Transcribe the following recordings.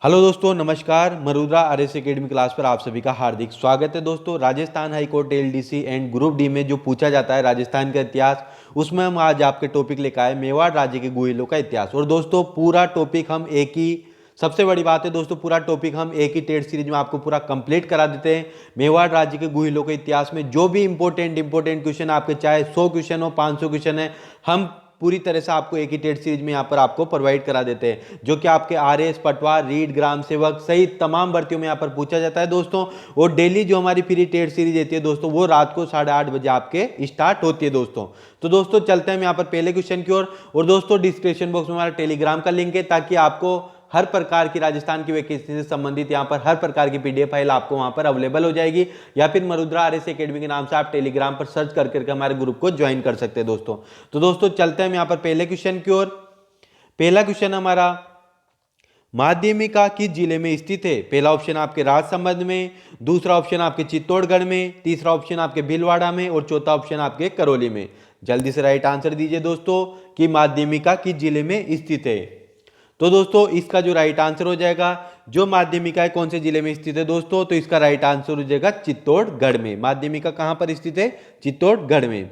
Hello दोस्तों, नमस्कार। मरुद्रा RS academy class पर आप सभी का हार्दिक स्वागत है। दोस्तों, Rajasthan high court LDC and group D में जो पूछा जाता है राजस्थान का इतिहास, उसमें हम आज आपके टॉपिक लेकर आए मेवाड़ राज्य के गुहिलों का इतिहास। और दोस्तों, पूरा टॉपिक हम एक ही, सबसे बड़ी बात है दोस्तों, पूरा टॉपिक हम एक ही टेट सीरीज में आपको पूरा कंप्लीट करा देते हैं। मेवाड़ राज्य के गुहिलों के इतिहास में जो भी इंपॉर्टेंट क्वेश्चन आपके, चाहे 100 क्वेश्चन हो, 500 क्वेश्चन है, हम पूरी तरह से आपको एक ही टेट सीरीज में यहाँ पर आपको प्रोवाइड करा देते हैं, जो कि आपके आरएस, पटवार, रीड, ग्राम सेवक सहित तमाम भर्तियों में यहाँ पर पूछा जाता है दोस्तों। और डेली जो हमारी फ्री टेट सीरीज रहती है दोस्तों, वो रात को 8:30 बजे आपके स्टार्ट होती है दोस्तों। तो दोस्तों, चलते हैं हम यहाँ पर पहले क्वेश्चन की ओर। और दोस्तों, डिस्क्रिप्शन बॉक्स में हमारा टेलीग्राम का लिंक है, ताकि आपको हर प्रकार की राजस्थान की वैकेंसी से संबंधित यहाँ पर हर प्रकार की पीडीएफ फाइल आपको वहां पर अवेलेबल हो जाएगी। या फिर मरुद्रा आरएस एकेडमी के नाम से आप टेलीग्राम पर सर्च करके हमारे ग्रुप को ज्वाइन कर सकते हैं दोस्तों। तो दोस्तों, चलते हैं यहाँ पर पहले क्वेश्चन की ओर। पहला क्वेश्चन हमारा, माध्यमिका किस जिले में स्थित है? पहला ऑप्शन आपके राजसमंद में, दूसरा ऑप्शन आपके चित्तौड़गढ़ में, तीसरा ऑप्शन आपके भीलवाड़ा में और चौथा ऑप्शन आपके करौली में। जल्दी से राइट आंसर दीजिए दोस्तों कि माध्यमिका किस जिले में स्थित है। तो दोस्तों, इसका जो राइट आंसर हो जाएगा, जो माध्यमिका है कौन से जिले में स्थित है दोस्तों, तो इसका राइट आंसर हो जाएगा चित्तौड़गढ़ में। माध्यमिका कहां पर स्थित है? चित्तौड़गढ़ में।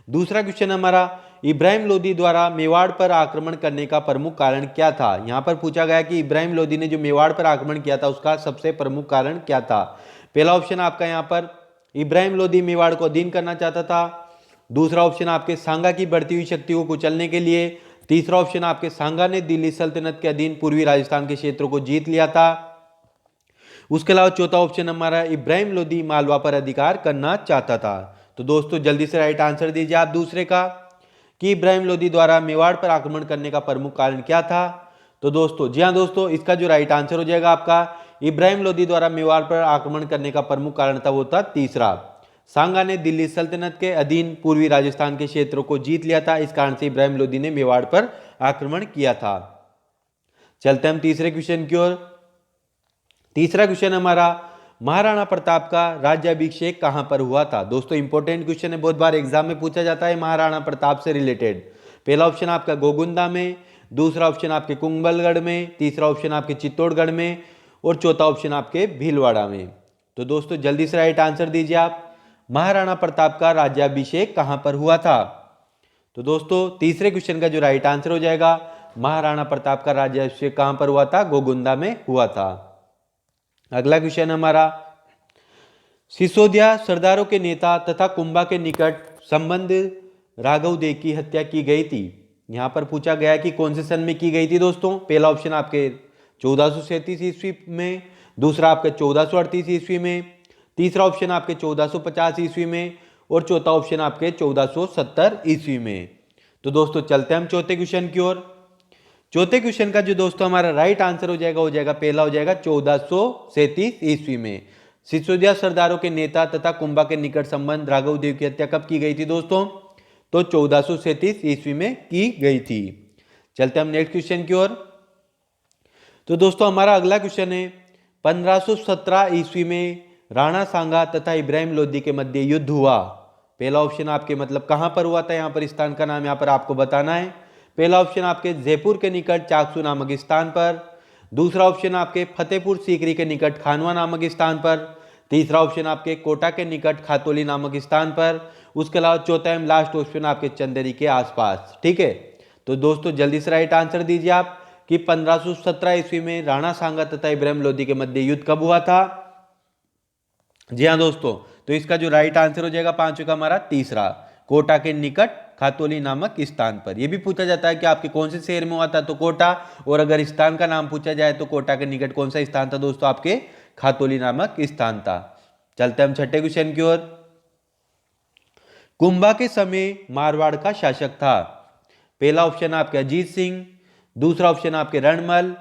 दूसरा क्वेश्चन हमारा, इब्राहिम लोदी द्वारा मेवाड़ पर आक्रमण करने का प्रमुख कारण क्या था? यहां पर पूछा गया कि इब्राहिम लोदी ने जो मेवाड़ पर आक्रमण किया था, उसका सबसे प्रमुख कारण क्या था? पहला ऑप्शन आपका यहां पर, इब्राहिम लोदी मेवाड़ को अधीन करना चाहता था। दूसरा ऑप्शन आपके, सांगा की बढ़ती हुई शक्ति को कुचलने के लिए। तीसरा ऑप्शन आपके, सांगा ने दिल्ली सल्तनत के अधीन पूर्वी राजस्थान के क्षेत्रों को जीत लिया था। उसके अलावा चौथा ऑप्शन हमारा, इब्राहिम लोदी मालवा पर अधिकार करना चाहता था। तो दोस्तों, जल्दी से राइट आंसर दीजिए आप दूसरे का, कि इब्राहिम लोदी द्वारा मेवाड़ पर आक्रमण करने का प्रमुख कारण क्या था? तो दोस्तों, जी हाँ दोस्तों, इसका जो राइट आंसर हो जाएगा आपका, इब्राहिम लोदी द्वारा मेवाड़ पर आक्रमण करने का प्रमुख कारण था, वो था तीसरा, सांगा ने दिल्ली सल्तनत के अधीन पूर्वी राजस्थान के क्षेत्रों को जीत लिया था। इस कारण से इब्राहिम लोदी ने मेवाड़ पर आक्रमण किया था। चलते हम तीसरे क्वेश्चन की ओर। तीसरा क्वेश्चन हमारा, महाराणा प्रताप का राज्याभिषेक कहां पर हुआ था? दोस्तों, इंपॉर्टेंट क्वेश्चन है, बहुत बार एग्जाम में पूछा जाता है महाराणा प्रताप से रिलेटेड। पहला ऑप्शन आपका गोगुंदा में, दूसरा ऑप्शन आपके कुंभलगढ़ में, तीसरा ऑप्शन आपके चित्तौड़गढ़ में और चौथा ऑप्शन आपके भीलवाड़ा में। तो दोस्तों, जल्दी से राइट आंसर दीजिए आप, महाराणा प्रताप का राज्याभिषेक कहां पर हुआ था? तो दोस्तों, तीसरे क्वेश्चन का जो राइट आंसर हो जाएगा, महाराणा प्रताप का राज्याभिषेक कहां पर हुआ था? गोगुंदा में हुआ था। अगला क्वेश्चन हमारा, सिसोदिया सरदारों के नेता तथा कुंभा के निकट संबंध राघव देव की हत्या की गई थी। यहां पर पूछा गया कि कौन से सन में की गई थी दोस्तों। पहला ऑप्शन आपके 1437 ईस्वी में, दूसरा आपके 1438 ईस्वी में, तीसरा ऑप्शन आपके 1450 ईस्वी में और चौथा ऑप्शन आपके 1470 ईस्वी में। तो दोस्तों, चलते हैं हम चौथे क्वेश्चन की ओर। चौथे क्वेश्चन का जो दोस्तों हमारा राइट आंसर हो जाएगा पहला हो जाएगा 1437 ईस्वी में। सिसोदिया सरदारों के नेता तथा कुंभा के निकट संबंध राघव देव की हत्या कब की गई थी दोस्तों? तो 1437 ईस्वी में की गई थी। चलते हम नेक्स्ट क्वेश्चन की ओर। तो दोस्तों, हमारा अगला क्वेश्चन है, 1517 ईस्वी में राणा सांगा तथा इब्राहिम लोदी के मध्य युद्ध हुआ। पहला ऑप्शन आपके मतलब कहां पर हुआ था, यहां पर स्थान का नाम यहां पर आपको बताना है। पहला ऑप्शन आपके जयपुर के निकट चाकसू नामक स्थान पर, दूसरा ऑप्शन आपके फतेहपुर सीकरी के निकट खानवा नामक स्थान पर, तीसरा ऑप्शन आपके कोटा के निकट खातोली नामक स्थान पर, उसके अलावा चौथा एवं लास्ट ऑप्शन आपके चंदेरी के आसपास। ठीक है, तो दोस्तों, जल्दी से राइट आंसर दीजिए आप कि 1517 ईस्वी में राणा सांगा तथा इब्राहिम लोदी के मध्य युद्ध कब हुआ था? जी हाँ दोस्तों, तो इसका जो राइट आंसर हो जाएगा पांचों का हमारा तीसरा, कोटा के निकट खातोली नामक स्थान पर। यह भी पूछा जाता है कि आपके कौन से शहर में हुआ था, तो कोटा, और अगर स्थान का नाम पूछा जाए तो कोटा के निकट कौन सा स्थान था दोस्तों? आपके खातोली नामक स्थान था। चलते हम छठे क्वेश्चन की ओर। कुंभा के समय मारवाड़ का शासक था। पहला ऑप्शन आपके अजीत सिंह, दूसरा ऑप्शन आपके रणमल,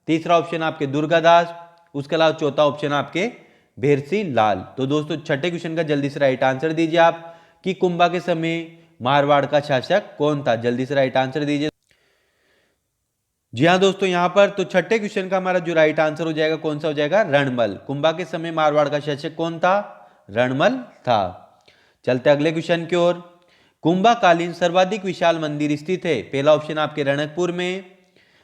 तीसरा ऑप्शन आपके दुर्गादास, उसके अलावा चौथा ऑप्शन आपके भेरसी लाल। तो दोस्तों, छठे क्वेश्चन का जल्दी से राइट आंसर दीजिए आप कि कुंभा के समय मारवाड़ का शासक कौन था? जल्दी से राइट आंसर दीजिए। जी हाँ दोस्तों, यहां पर तो छठे क्वेश्चन का हमारा जो राइट आंसर हो जाएगा कौन सा हो जाएगा? रणमल। कुंभा के समय मारवाड़ का शासक कौन था? रणमल था। चलते अगले क्वेश्चन की ओर। कुंभा कालीन सर्वाधिक विशाल मंदिर स्थित है। पहला ऑप्शन आपके रणकपुर में,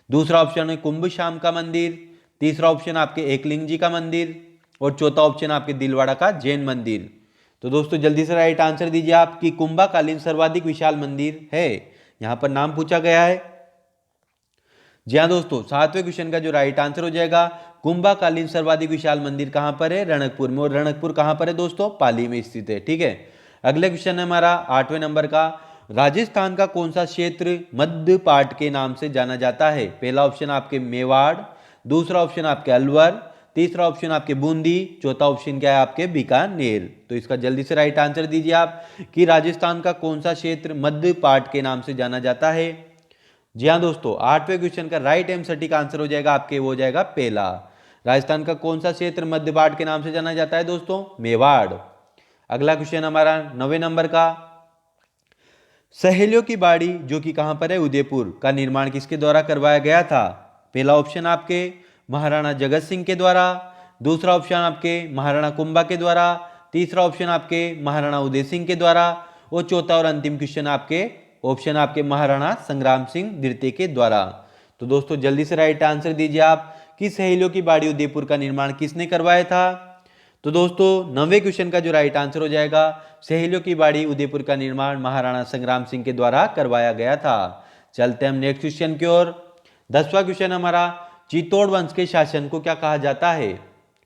दूसरा ऑप्शन है कुंभ शाम का मंदिर, तीसरा ऑप्शन आपके एकलिंग जी का मंदिर और चौथा ऑप्शन आपके दिलवाड़ा का जैन मंदिर। तो दोस्तों जल्दी से राइट आंसर दीजिए आप कि कुंभकालीन सर्वाधिक विशाल मंदिर है, यहां पर नाम पूछा गया है। जी हाँ दोस्तों, सातवें क्वेश्चन का जो राइट आंसर हो जाएगा कुंभकालीन सर्वाधिक विशाल मंदिर कहां पर है, रणकपुर में। और रणकपुर कहां पर है दोस्तों, पाली में स्थित है। ठीक है, अगले क्वेश्चन है हमारा 8वें नंबर का, राजस्थान का कौन सा क्षेत्र मध्य पाट के नाम से जाना जाता है। पहला ऑप्शन आपके मेवाड़, दूसरा ऑप्शन आपके अलवर, तीसरा ऑप्शन आपके बूंदी, चौथा ऑप्शन क्या है आपके बीकानेर। तो इसका जल्दी से राइट आंसर दीजिए आप कि राजस्थान का कौन सा क्षेत्र मध्य पाट के नाम से जाना जाता है। जी हाँ दोस्तों, 8वें क्वेश्चन का राइट आंसर का आंसर हो जाएगा आपके, वो हो जाएगा पहला। राजस्थान का कौन सा क्षेत्र मध्य पाट के नाम से जाना जाता है दोस्तों, मेवाड़। अगला क्वेश्चन हमारा 9वें नंबर का, सहेलियों की बाड़ी जो कि कहां पर है, उदयपुर, का निर्माण किसके द्वारा करवाया गया था। पहला ऑप्शन आपके महाराणा जगत सिंह के द्वारा, दूसरा ऑप्शन आपके महाराणा कुंभा के द्वारा, तीसरा ऑप्शन आपके महाराणा उदय सिंह के द्वारा और चौथा और अंतिम क्वेश्चन आपके ऑप्शन आपके महाराणा संग्राम सिंह द्वितीय के द्वारा। तो दोस्तों जल्दी से राइट आंसर दीजिए आप कि सहेलियों की बाड़ी उदयपुर का निर्माण किसने करवाया था। तो दोस्तों 9वें क्वेश्चन का जो राइट आंसर हो जाएगा, सहेलियों की बाड़ी उदयपुर का निर्माण महाराणा संग्राम सिंह के द्वारा करवाया गया था। चलते हम नेक्स्ट क्वेश्चन की ओर। 10वां क्वेश्चन हमारा, चित्तौड़ वंश के शासन को क्या कहा जाता है।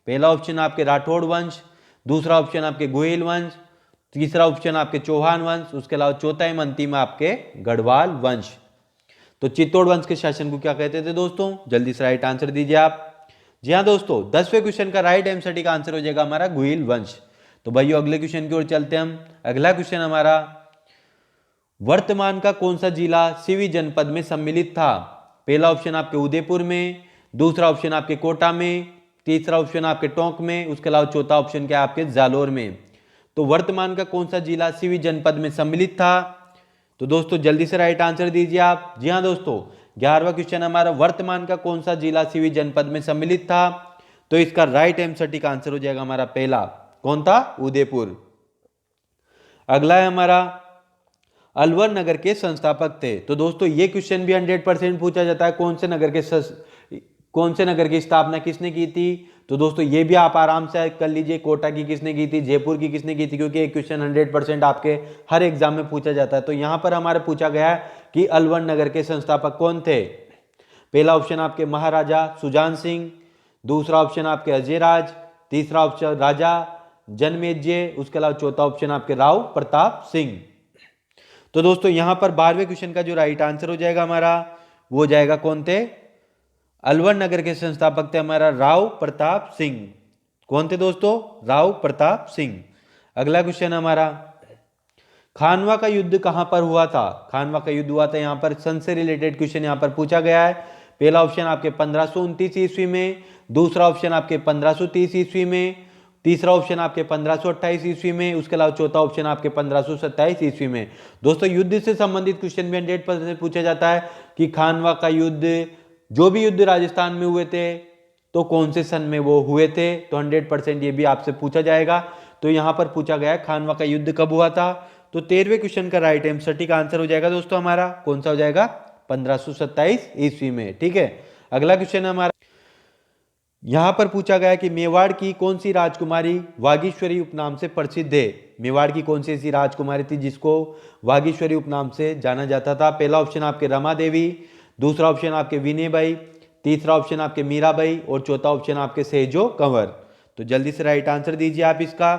पहला ऑप्शन आपके राठौड़ वंश, दूसरा ऑप्शन आपके गोयल वंश, तीसरा ऑप्शन आपके चौहान वंश, उसके अलावा चौथा एवं अंतिम आपके गढ़वाल वंश। तो चित्तौड़ वंश के शासन को क्या कहते थे दोस्तों, जल्दी से राइट आंसर दीजिए आप। जी हाँ दोस्तों, 10वें क्वेश्चन का राइट आंसर का आंसर हो जाएगा हमारा गोयल वंश। तो भाइयों अगले क्वेश्चन की ओर चलते हम। अगला क्वेश्चन हमारा, वर्तमान का कौन सा जिला सिवी जनपद में सम्मिलित था। पहला ऑप्शन आपके उदयपुर में, दूसरा ऑप्शन आपके कोटा में, तीसरा ऑप्शन आपके टोंक में, उसके अलावा चौथा ऑप्शन क्या आपके जालोर में। तो वर्तमान का कौन सा जिला सिवी जनपद में सम्मिलित था। तो दोस्तों जल्दी से राइट आंसर दीजिए आप। जी हाँ दोस्तों, 11वां क्वेश्चन हमारा, वर्तमान का कौन सा जिला सिवी जनपद में सम्मिलित था। तो इसका राइट आंसर का आंसर हो जाएगा हमारा पहला, कौन था, उदयपुर। अगला है हमारा, अलवर नगर के संस्थापक थे। तो दोस्तों ये क्वेश्चन भी 100% पूछा जाता है, कौन से नगर की स्थापना किसने की थी। तो दोस्तों ये भी आप आराम से कर लीजिए, कोटा की किसने की थी, जयपुर की किसने की थी, क्योंकि एक क्वेश्चन 100% आपके हर एग्जाम में पूछा जाता है। तो यहां पर हमारे पूछा गया है कि अलवर नगर के संस्थापक कौन थे। पहला ऑप्शन आपके महाराजा सुजान सिंह, दूसरा ऑप्शन आपके अजय राज, तीसरा ऑप्शन राजा जनमेजय, उसके अलावा चौथा ऑप्शन आपके राव प्रताप सिंह। तो दोस्तों यहां पर 12वें क्वेश्चन का जो राइट आंसर हो जाएगा हमारा, वो हो जाएगा कौन थे, अलवर नगर के संस्थापक थे हमारा राव प्रताप सिंह। कौन थे दोस्तों, राव प्रताप सिंह। अगला क्वेश्चन हमारा, खानवा का युद्ध कहां पर हुआ था। खानवा का युद्ध हुआ था, यहां पर सन से रिलेटेड क्वेश्चन यहां पर पूछा गया है। पहला ऑप्शन आपके 1529 ईस्वी में, दूसरा ऑप्शन आपके 1530 ईस्वी में, तीसरा ऑप्शन आपके 1528 ईस्वी में, उसके अलावा चौथा ऑप्शन आपके 1527 ईस्वी में। दोस्तों युद्ध से संबंधित क्वेश्चन भी 100% पूछा जाता है कि खानवा का युद्ध, जो भी युद्ध राजस्थान में हुए थे तो कौन से सन में वो हुए थे। तो 100% ये भी आपसे पूछा जाएगा। तो यहां पर पूछा गया है खानवा का युद्ध कब हुआ था। तो 13वें क्वेश्चन का राइट आंसर का आंसर हो जाएगा दोस्तों हमारा, कौन सा हो जाएगा, 1527 ईस्वी में। ठीक है, अगला क्वेश्चन हमारा, यहां पर पूछा गया कि मेवाड़ की कौन सी राजकुमारी वागीश्वरी उपनाम से प्रसिद्ध है। मेवाड़ की कौन सी ऐसी राजकुमारी थी जिसको वागीश्वरी उपनाम से जाना जाता था। पहला ऑप्शन आपके रमा देवी, दूसरा ऑप्शन आपके विनयबाई, तीसरा ऑप्शन आपके मीराबाई और चौथा ऑप्शन आपके सहजो कंवर। तो जल्दी से राइट आंसर दीजिए आप इसका।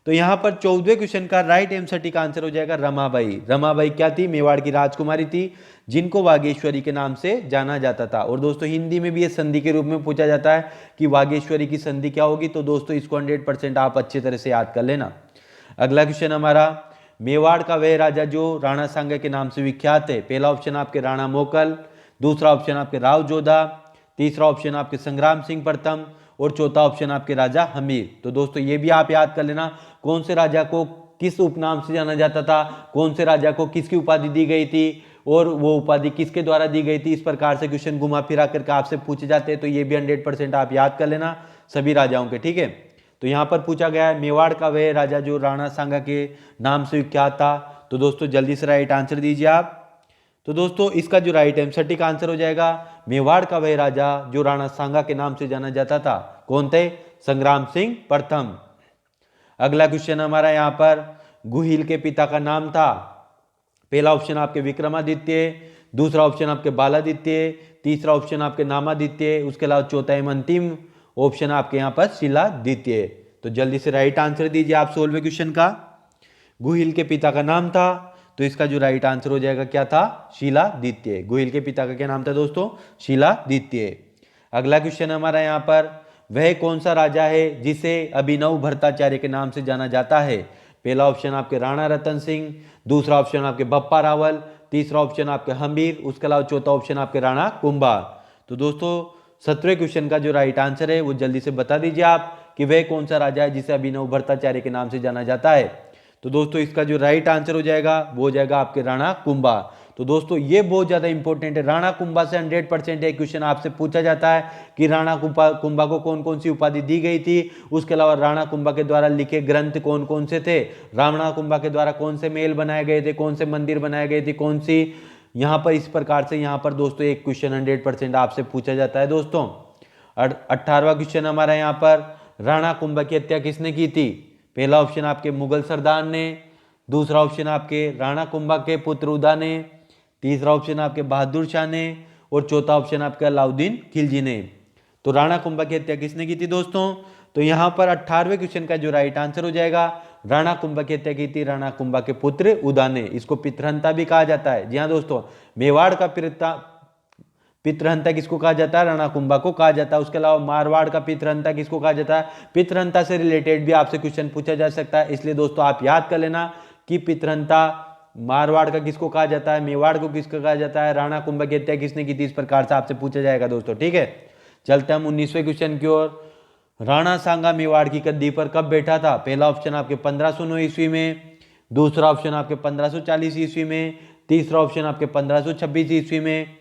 तो यहां पर 14वें क्वेश्चन का राइट आंसर का आंसर हो जाएगा रमाबाई। रमाबाई क्या थी, मेवाड़ की राजकुमारी थी जिनको वागेश्वरी के नाम से जाना जाता था। और दोस्तों हिंदी में भी ये संधि के रूप में पूछा जाता है कि वागेश्वरी की संधि क्या होगी। तो दोस्तों इसको 100% आप अच्छी तरह से याद कर लेना। अगला क्वेश्चन हमारा, मेवाड़ का वह राजा जो राणा सांगा के नाम से विख्यात है। पहला ऑप्शन आपके राणा मोकल, दूसरा ऑप्शन आपके राव जोधा, तीसरा ऑप्शन आपके संग्राम सिंह प्रथम और चौथा ऑप्शन आपके राजा हमीर। तो दोस्तों ये भी आप याद कर लेना, कौन से राजा को किस उपनाम से जाना जाता था, कौन से राजा को किसकी उपाधि दी गई थी और वो उपाधि किसके द्वारा दी गई थी। इस प्रकार से क्वेश्चन घुमा फिरा करके आपसे पूछे जाते हैं। तो ये भी 100% आप याद कर लेना सभी राजाओं के। ठीक है, तो यहाँ पर पूछा गया है मेवाड़ का वह राजा जो राणा सांगा के नाम से विख्यात था। तो दोस्तों जल्दी से राइट आंसर दीजिए आप। तो दोस्तों इसका जो राइट सटीक आंसर हो जाएगा मेवाड़ का वह राजा जो राणा सांगा के नाम से जाना जाता था, कौन थे? संग्राम सिंह प्रथम। अगला क्वेश्चन हमारा यहाँ पर, गुहिल के पिता का नाम था? पहला ऑप्शन आपके विक्रमादित्य, दूसरा ऑप्शन आपके बालादित्य, तीसरा ऑप्शन आपके नामादित्य, उसके अलावा चौथा एवं अंतिम ऑप्शन आपके यहाँ पर शिलादित्य। तो जल्दी से राइट आंसर दीजिए आप 16वें क्वेश्चन का। गुहिल के पिता का नाम था, तो इसका जो राइट आंसर हो जाएगा क्या था? शिलादित्य। गुहिल के पिता का क्या नाम था दोस्तों? शिलादित्य। अगला क्वेश्चन हमारा यहाँ पर, वह कौन सा राजा है जिसे अभिनव भट्टाचार्य के नाम से जाना जाता है? पहला ऑप्शन आपके राणा रतन सिंह, दूसरा ऑप्शन आपके बप्पा रावल, तीसरा ऑप्शन आपके हमीर, उसके अलावा चौथा ऑप्शन आपके राणा कुंभा। तो दोस्तों 17वें क्वेश्चन का जो राइट आंसर है वो जल्दी से बता दीजिए आप कि वह कौन सा राजा है जिसे अभिनव भट्टाचार्य के नाम से जाना जाता है। तो दोस्तों इसका जो राइट आंसर हो जाएगा वो हो जाएगा आपके राणा कुंभा। तो दोस्तों ये बहुत ज्यादा इंपॉर्टेंट है, राणा कुंभा से 100% एक क्वेश्चन आपसे पूछा जाता है कि राणा कुंभा को कौन कौन सी उपाधि दी गई थी, उसके अलावा राणा कुंभा के द्वारा लिखे ग्रंथ कौन कौन से थे, राणा कुंभा के द्वारा कौन से महल बनाए गए थे, कौन से मंदिर बनाए गए थे, कौन सी, यहाँ पर इस प्रकार से यहाँ पर दोस्तों एक क्वेश्चन 100% आपसे पूछा जाता है दोस्तों। 18वां क्वेश्चन हमारा यहाँ पर, राणा कुंभा की हत्या किसने की थी? पहला ऑप्शन आपके मुगल सरदार ने, दूसरा ऑप्शन आपके राणा कुंभा के पुत्र उदा ने, तीसरा ऑप्शन आपके बहादुर शाह ने, और चौथा ऑप्शन आपके अलाउद्दीन खिलजी ने। तो राणा कुंभा की हत्या किसने की थी दोस्तों? तो यहाँ पर 18वें क्वेश्चन का जो राइट आंसर हो जाएगा, राणा कुंभा की हत्या की थी राणा कुंभा के पुत्र उदा ने। इसको पितृहंता भी कहा जाता है। जी हाँ दोस्तों, मेवाड़ का पितृहंता किसको कहा जाता है? राणा कुंभा को कहा जाता है। उसके अलावा मारवाड़ का पितृहंता किसको कहा जाता है? पितृहंता से रिलेटेड भी आपसे क्वेश्चन पूछा जा सकता है, इसलिए दोस्तों आप याद कर लेना कि पितृहंता मारवाड़ का किसको कहा जाता है, मेवाड़ को किसको कहा जाता है, राणा कुंभा की हत्या किसने की थी, इस प्रकार से आपसे पूछा जाएगा दोस्तों। ठीक है, चलते हम 19वें क्वेश्चन की ओर। राणा सांगा मेवाड़ की गद्दी पर कब बैठा था? पहला ऑप्शन आपके 1509 ईस्वी में, दूसरा ऑप्शन आपके 1540 ईस्वी में, तीसरा ऑप्शन आपके 1526 ईस्वी में,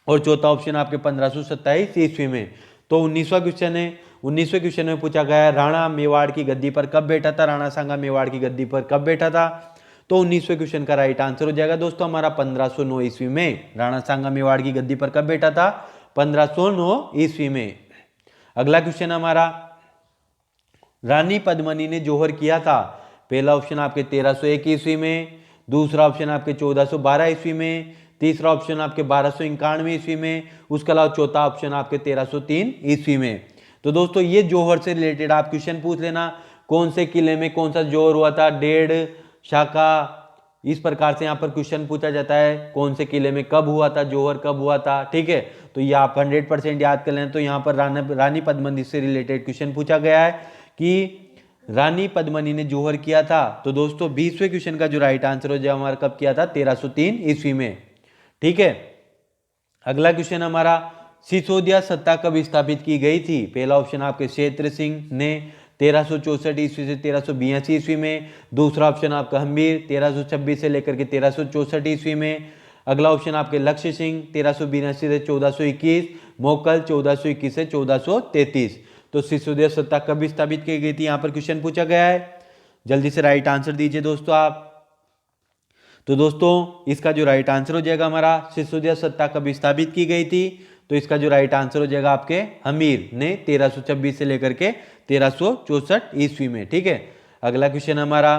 और चौथा ऑप्शन आपके 1527 ईस्वी में। तो 19वां क्वेश्चन है, 19वें क्वेश्चन में पूछा गया है राणा मेवाड़ की गद्दी पर कब बैठा था, राणा सांगा मेवाड़ की गद्दी पर कब बैठा था। तो 19वें क्वेश्चन का राइट आंसर हो जाएगा दोस्तों हमारा 1509 ईस्वी में। राणा सांगा मेवाड़ की गद्दी पर कब बैठा था? 1509 ईस्वी में। अगला क्वेश्चन हमारा, रानी पद्मिनी ने जौहर किया था? पहला ऑप्शन आपके 1301 ईस्वी में, दूसरा ऑप्शन आपके 1412 ईस्वी में, तीसरा ऑप्शन आपके 1291 ईस्वी में, उसके अलावा चौथा ऑप्शन आपके 1303 ईस्वी में। तो दोस्तों ये जौहर से रिलेटेड आप क्वेश्चन पूछ लेना, कौन से किले में कौन सा जौहर हुआ था, डेढ़ शाखा, इस प्रकार से यहाँ पर क्वेश्चन पूछा जाता है, कौन से किले में कब हुआ था जौहर, कब हुआ था। ठीक है, तो ये आप 100% याद कर लें। तो यहाँ पर रानी पद्मिनी से रिलेटेड क्वेश्चन पूछा गया है कि रानी पद्मिनी ने जौहर किया था। तो दोस्तों 20वें क्वेश्चन का जो राइट आंसर हो जाए हमारा कब किया था? 1303 ईस्वी में। ठीक है, अगला क्वेश्चन हमारा, सिसोदिया सत्ता कब स्थापित की गई थी? पहला ऑप्शन आपके क्षेत्र सिंह ने 1364 ईस्वी से 1382 ईस्वी में, दूसरा ऑप्शन आपका हमीर 1326 से लेकर के 1364 ईस्वी में, अगला ऑप्शन आपके लक्ष्य सिंह 1382 से 1421, मोकल 1421 से 1433। तो सिसोदिया सत्ता कब स्थापित की गई थी, यहाँ पर क्वेश्चन पूछा गया है। जल्दी से राइट आंसर दीजिए दोस्तों आप। तो दोस्तों इसका जो राइट आंसर हो जाएगा हमारा, सिसोदिया सत्ता कब स्थापित की गई थी? तो इसका जो राइट आंसर हो जाएगा आपके हमीर ने 1326 से लेकर के 1364 ईस्वी में। ठीक है, अगला क्वेश्चन हमारा,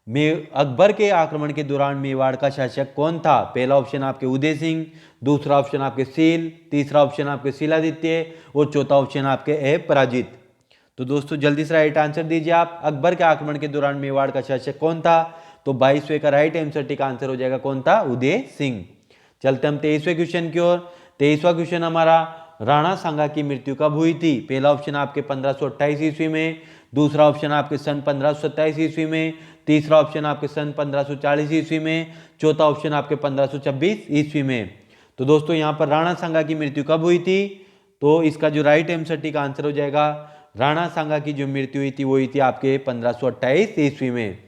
अकबर के आक्रमण के दौरान मेवाड़ का शासक कौन था? पहला ऑप्शन आपके उदय सिंह, दूसरा ऑप्शन आपके सील, तीसरा ऑप्शन आपके शिलादित्य, और चौथा ऑप्शन आपके है पराजित। तो दोस्तों जल्दी से राइट आंसर दीजिए आप, अकबर के आक्रमण के दौरान मेवाड़ का शासक कौन था? तो 22वें का राइट आंसर टिक आंसर हो जाएगा कौन था? उदय सिंह। चलते हम 23वें क्वेश्चन की ओर। 23वां क्वेश्चन हमारा, राणा सांगा की मृत्यु कब हुई थी? पहला ऑप्शन आपके 1528 ईस्वी में, दूसरा ऑप्शन आपके सन 1527 ईस्वी में, तीसरा ऑप्शन आपके सन 1540 ईस्वी में, चौथा ऑप्शन आपके 1526 ईस्वी में। तो दोस्तों यहाँ पर राणा सांगा की मृत्यु कब हुई थी? तो इसका जो राइट आंसर टिक आंसर हो जाएगा, राणा सांगा की जो मृत्यु हुई थी वो हुई थी आपके 1528 ईस्वी में।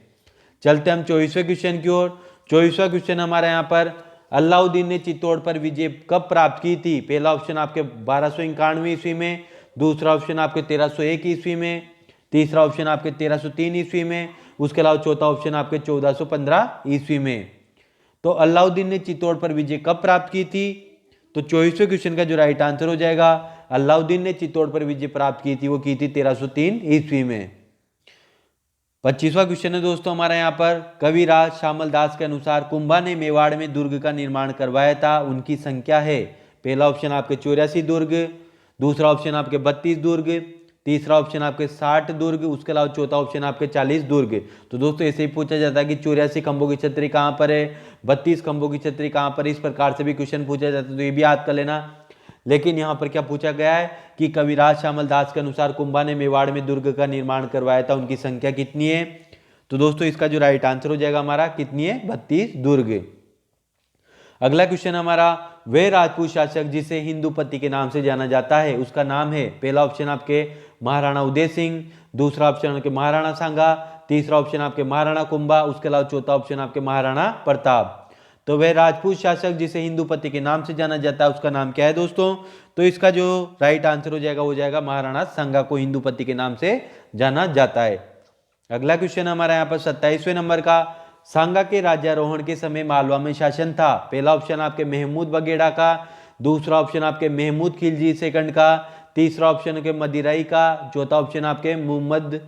चलते हम 24वें क्वेश्चन की ओर। 24वां क्वेश्चन हमारा यहाँ पर, अलाउद्दीन ने चित्तौड़ पर विजय कब प्राप्त की थी? पहला ऑप्शन आपके 1291 ईस्वी में, दूसरा ऑप्शन आपके 1301 ईस्वी में, तीसरा ऑप्शन आपके 1303 ईस्वी में, उसके अलावा चौथा ऑप्शन आपके 1415 ईस्वी में। तो अलाउद्दीन ने चित्तौड़ पर विजय कब प्राप्त की थी? तो 24वें क्वेश्चन का जो राइट आंसर हो जाएगा, अलाउद्दीन ने चित्तौड़ पर विजय प्राप्त की थी, वो की थी 1303 ईस्वी में। 25वां क्वेश्चन है दोस्तों हमारा यहाँ पर, कविराज श्यामल दास के अनुसार कुंभा ने मेवाड़ में दुर्ग का निर्माण करवाया था, उनकी संख्या है। पहला ऑप्शन आपके 84 दुर्ग, दूसरा ऑप्शन आपके 32 दुर्ग, तीसरा ऑप्शन आपके 60 दुर्ग, उसके अलावा चौथा ऑप्शन आपके 40 दुर्ग। तो दोस्तों ऐसे ही पूछा जाता है कि 84 खंभों की छतरी कहाँ पर है, 32 खंभों की छतरी कहाँ पर है, इस प्रकार से भी क्वेश्चन पूछा जाता है, तो ये भी याद कर लेना। लेकिन यहाँ पर क्या पूछा गया है कि कविराज श्यामल दास के अनुसार कुंभा ने मेवाड़ में दुर्ग का निर्माण करवाया था, उनकी संख्या कितनी है? तो दोस्तों इसका जो राइट आंसर हो जाएगा हमारा, कितनी है? 32 दुर्ग। अगला क्वेश्चन हमारा, वह राजपूत शासक जिसे हिंदूपति के नाम से जाना जाता है, उसका नाम है। पहला ऑप्शन आपके महाराणा उदय सिंह, दूसरा ऑप्शन आपके महाराणा सांगा, तीसरा ऑप्शन आपके महाराणा कुंभा, उसके अलावा चौथा ऑप्शन आपके महाराणा प्रताप। तो वह राजपूत शासक जिसे हिंदूपति के नाम से जाना जाता है, उसका नाम क्या है दोस्तों? तो इसका जो राइट आंसर हो जाएगा वो जाएगा महाराणा सांगा को हिंदूपति के नाम से जाना जाता है। अगला क्वेश्चन हमारा यहाँ पर 27वें नंबर का, सांगा के राज्यारोहण के समय मालवा में शासन था। पहला ऑप्शन आपके महमूद बगेड़ा का, दूसरा ऑप्शन आपके महमूद खिलजी सेकंड का, तीसरा ऑप्शन के मदिराई का, चौथा ऑप्शन आपके मोहम्मद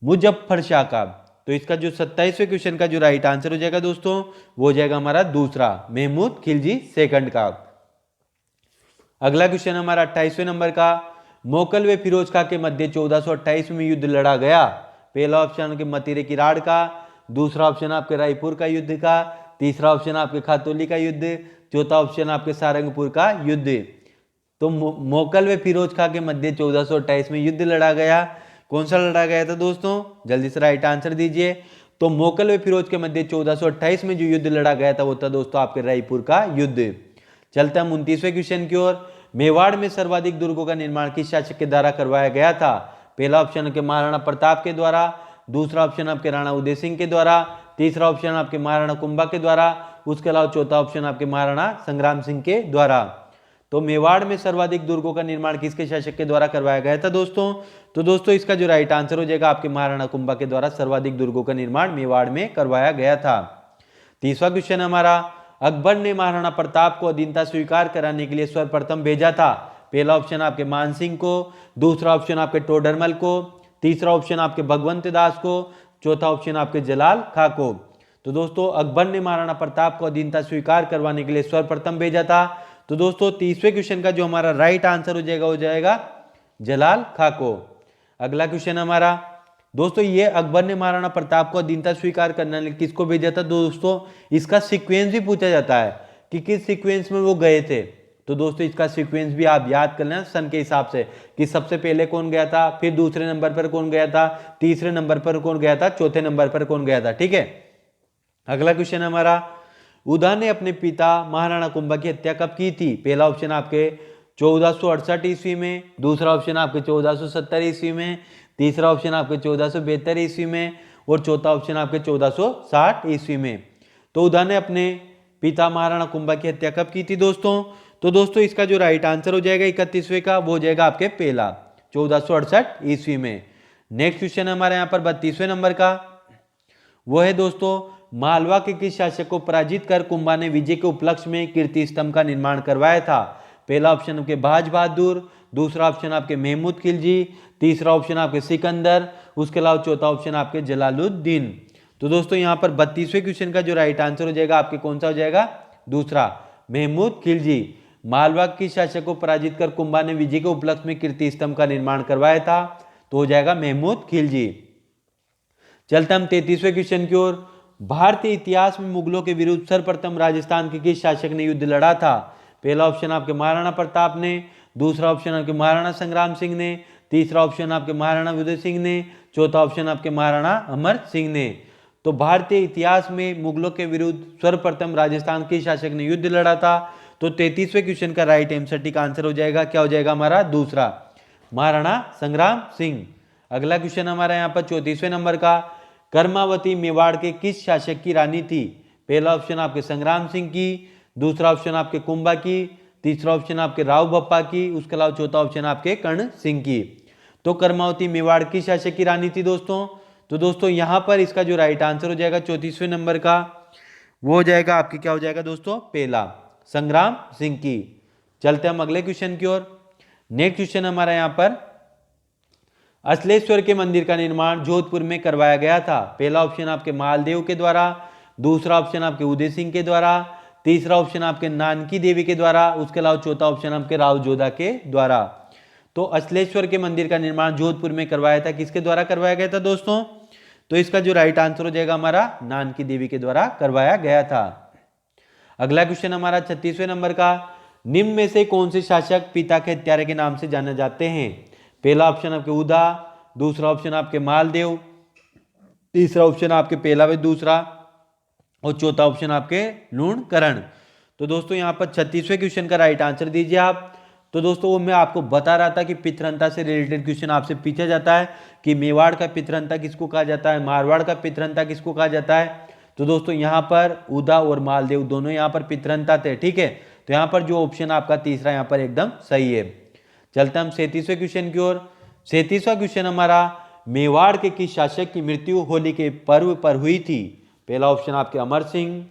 मुजफ्फर शाह का। तो इसका जो 27वें क्वेश्चन का जो राइट आंसर हो जाएगा दोस्तों, वो हो जाएगा हमारा दूसरा, महमूद खिलजी सेकंड का। अगला क्वेश्चन हमारा 28वें नंबर का, मोकल व फिरोज खां के मध्य 1428 में युद्ध लड़ा गया। पहला ऑप्शन के मतीरे किराड़ का, दूसरा ऑप्शन आपके रायपुर का युद्ध का, तीसरा ऑप्शन आपके खातौली का युद्ध, चौथा ऑप्शन आपके सारंगपुर का युद्ध। तो मोकल व फिरोज खां के मध्य 1428 में युद्ध लड़ा गया। कौन सा लड़ा गया था दोस्तों? जल्दी से राइट आंसर दीजिए। तो मोकल व फिरोज के मध्य 1428 में जो युद्ध लड़ा गया था वो था दोस्तों आपके रायपुर का युद्ध। चलते हम 29वें क्वेश्चन की ओर, मेवाड़ में सर्वाधिक दुर्गों का निर्माण किस शासक के द्वारा करवाया गया था? पहला ऑप्शन आपके महाराणा प्रताप के द्वारा, दूसरा ऑप्शन आपके राणा उदय सिंह के द्वारा, तीसरा ऑप्शन आपके महाराणा कुंभा के द्वारा, उसके अलावा चौथा ऑप्शन आपके महाराणा संग्राम सिंह के द्वारा। तो मेवाड़ में सर्वाधिक दुर्गों का निर्माण किसके शासक के द्वारा करवाया गया था दोस्तों? तो दोस्तों इसका जो राइट आंसर हो जाएगा आपके महाराणा कुंभा के द्वारा सर्वाधिक दुर्गों का निर्माण मेवाड़ में करवाया गया था। 30वां क्वेश्चन हमारा, अकबर ने महाराणा प्रताप को अधीनता स्वीकार कराने के लिए सर्वप्रथम भेजा था। पहला ऑप्शन आपके मानसिंह को, दूसरा ऑप्शन आपके टोडरमल को, तीसरा ऑप्शन आपके भगवंत दास को, चौथा ऑप्शन आपके जलाल खां को। तो दोस्तों अकबर ने महाराणा प्रताप को अधीनता स्वीकार करवाने के लिए सर्वप्रथम भेजा था। तो दोस्तों 30वें क्वेश्चन का जो हमारा राइट आंसर हो जाएगा वो जाएगा जलाल खां को। अगला क्वेश्चन हमारा दोस्तों, ये अकबर ने महाराणा प्रताप को अधीनता स्वीकार करने के लिए किसको भेजा था दोस्तों? इसका सीक्वेंस भी पूछा जाता है कि किस सीक्वेंस में वो गए थे। तो दोस्तों इसका सीक्वेंस भी आप याद कर लेना सन के हिसाब से कि सबसे पहले कौन गया था, फिर दूसरे नंबर पर कौन गया था, तीसरे नंबर पर कौन गया था, चौथे नंबर पर कौन गया था। ठीक है। अगला क्वेश्चन हमारा, उदा ने अपने पिता महाराणा कुंभा की हत्या कब की थी? पहला ऑप्शन आपके 1468 ईस्वी में, दूसरा ऑप्शन आपके 1470 ईस्वी में, तीसरा ऑप्शन आपके 1472 ईस्वी में और चौथा ऑप्शन आपके 1460 ईस्वी में। तो उदा ने अपने पिता महाराणा कुंभा की हत्या कब की थी दोस्तों? तो दोस्तों इसका जो राइट आंसर हो जाएगा 31वें का, वो हो जाएगा आपके पहला 1468 ईस्वी में। नेक्स्ट क्वेश्चन हमारे यहाँ पर 32वें नंबर का, वो है दोस्तों, मालवा के किस शासक को पराजित कर कुंभा ने विजय के उपलक्ष्य में कीर्ति स्तंभ का निर्माण करवाया था? पहला ऑप्शन आपके बाज बहादुर, दूसरा ऑप्शन आपके महमूद खिलजी, तीसरा ऑप्शन आपके सिकंदर, उसके अलावा चौथा ऑप्शन आपके जलालुद्दीन। तो दोस्तों यहाँ पर 32वें क्वेश्चन का जो राइट आंसर हो जाएगा आपके कौन सा हो जाएगा? दूसरा, महमूद खिलजी। मालवा की शासक को पराजित कर कुंभा ने विजय के उपलक्ष्य में कीर्ति स्तंभ का निर्माण करवाया था, तो हो जाएगा महमूद खिलजी। चलते हम 33वें क्वेश्चन की ओर, भारतीय इतिहास में मुगलों के विरुद्ध सर्वप्रथम राजस्थान के किस शासक ने युद्ध लड़ा था? पहला ऑप्शन आपके महाराणा प्रताप ने, दूसरा ऑप्शन आपके महाराणा संग्राम सिंह ने, तीसरा ऑप्शन आपके महाराणा उदय सिंह ने, चौथा ऑप्शन आपके महाराणा अमर सिंह ने। तो भारतीय इतिहास में मुगलों के विरुद्ध सर्वप्रथम राजस्थान के शासक ने युद्ध लड़ा था। तो 33वें क्वेश्चन का राइट एमसीक्यू आंसर हो जाएगा, क्या हो जाएगा हमारा? दूसरा, महाराणा संग्राम सिंह। अगला क्वेश्चन हमारा यहाँ पर 34वें नंबर का, कर्मावती मेवाड़ के किस शासक की रानी थी? पहला ऑप्शन आपके संग्राम सिंह की, दूसरा ऑप्शन आपके कुंभा की, तीसरा ऑप्शन आपके राव बप्पा की, उसके अलावा चौथा ऑप्शन आपके कर्ण सिंह की। तो कर्मावती मेवाड़ की शासक की रानी थी दोस्तों। तो दोस्तों यहाँ पर इसका जो राइट आंसर हो जाएगा 34वें नंबर का, वो हो जाएगा आपकी, क्या हो जाएगा दोस्तों, पेला, संग्राम सिंह की। चलते हम अगले क्वेश्चन की ओर। नेक्स्ट क्वेश्चन हमारा यहाँ पर, अश्लेश्वर के मंदिर का निर्माण जोधपुर में करवाया गया था। पहला ऑप्शन आपके मालदेव के द्वारा, दूसरा ऑप्शन आपके उदय सिंह के द्वारा, तीसरा ऑप्शन आपके नानकी देवी के द्वारा, उसके अलावा चौथा ऑप्शन आपके राव जोधा के द्वारा। तो अश्लेश्वर के मंदिर का निर्माण जोधपुर में करवाया था, किसके द्वारा करवाया गया था दोस्तों? तो इसका जो राइट आंसर हो जाएगा हमारा, नानकी देवी के द्वारा करवाया गया था। अगला क्वेश्चन हमारा 36वें नंबर का, निम्न में से कौन से शासक पिता के हत्यारे के नाम से जाने जाते हैं? पहला ऑप्शन आपके उदा, दूसरा ऑप्शन आपके मालदेव, तीसरा ऑप्शन आपके पहला व दूसरा, और चौथा ऑप्शन आपके लूणकरण। तो दोस्तों यहाँ पर 36वें क्वेश्चन का राइट आंसर दीजिए आप। तो दोस्तों वो मैं आपको बता रहा था कि पितृहंता से रिलेटेड क्वेश्चन आपसे पूछा जाता है कि मेवाड़ का पितृहंता किसको कहा जाता है, मारवाड़ का पितृहंता किसको कहा जाता है। तो दोस्तों यहाँ पर उदा और मालदेव दोनों यहाँ पर पितृहंता थे, ठीक है। तो यहाँ पर जो ऑप्शन आपका तीसरा यहाँ पर एकदम सही है। चलते हम 37वें क्वेश्चन की ओर। 37वां क्वेश्चन हमारा, मेवाड़ के किस शासक की मृत्यु होली के पर्व पर हुई थी? पहला ऑप्शन आपके अमर सिंह,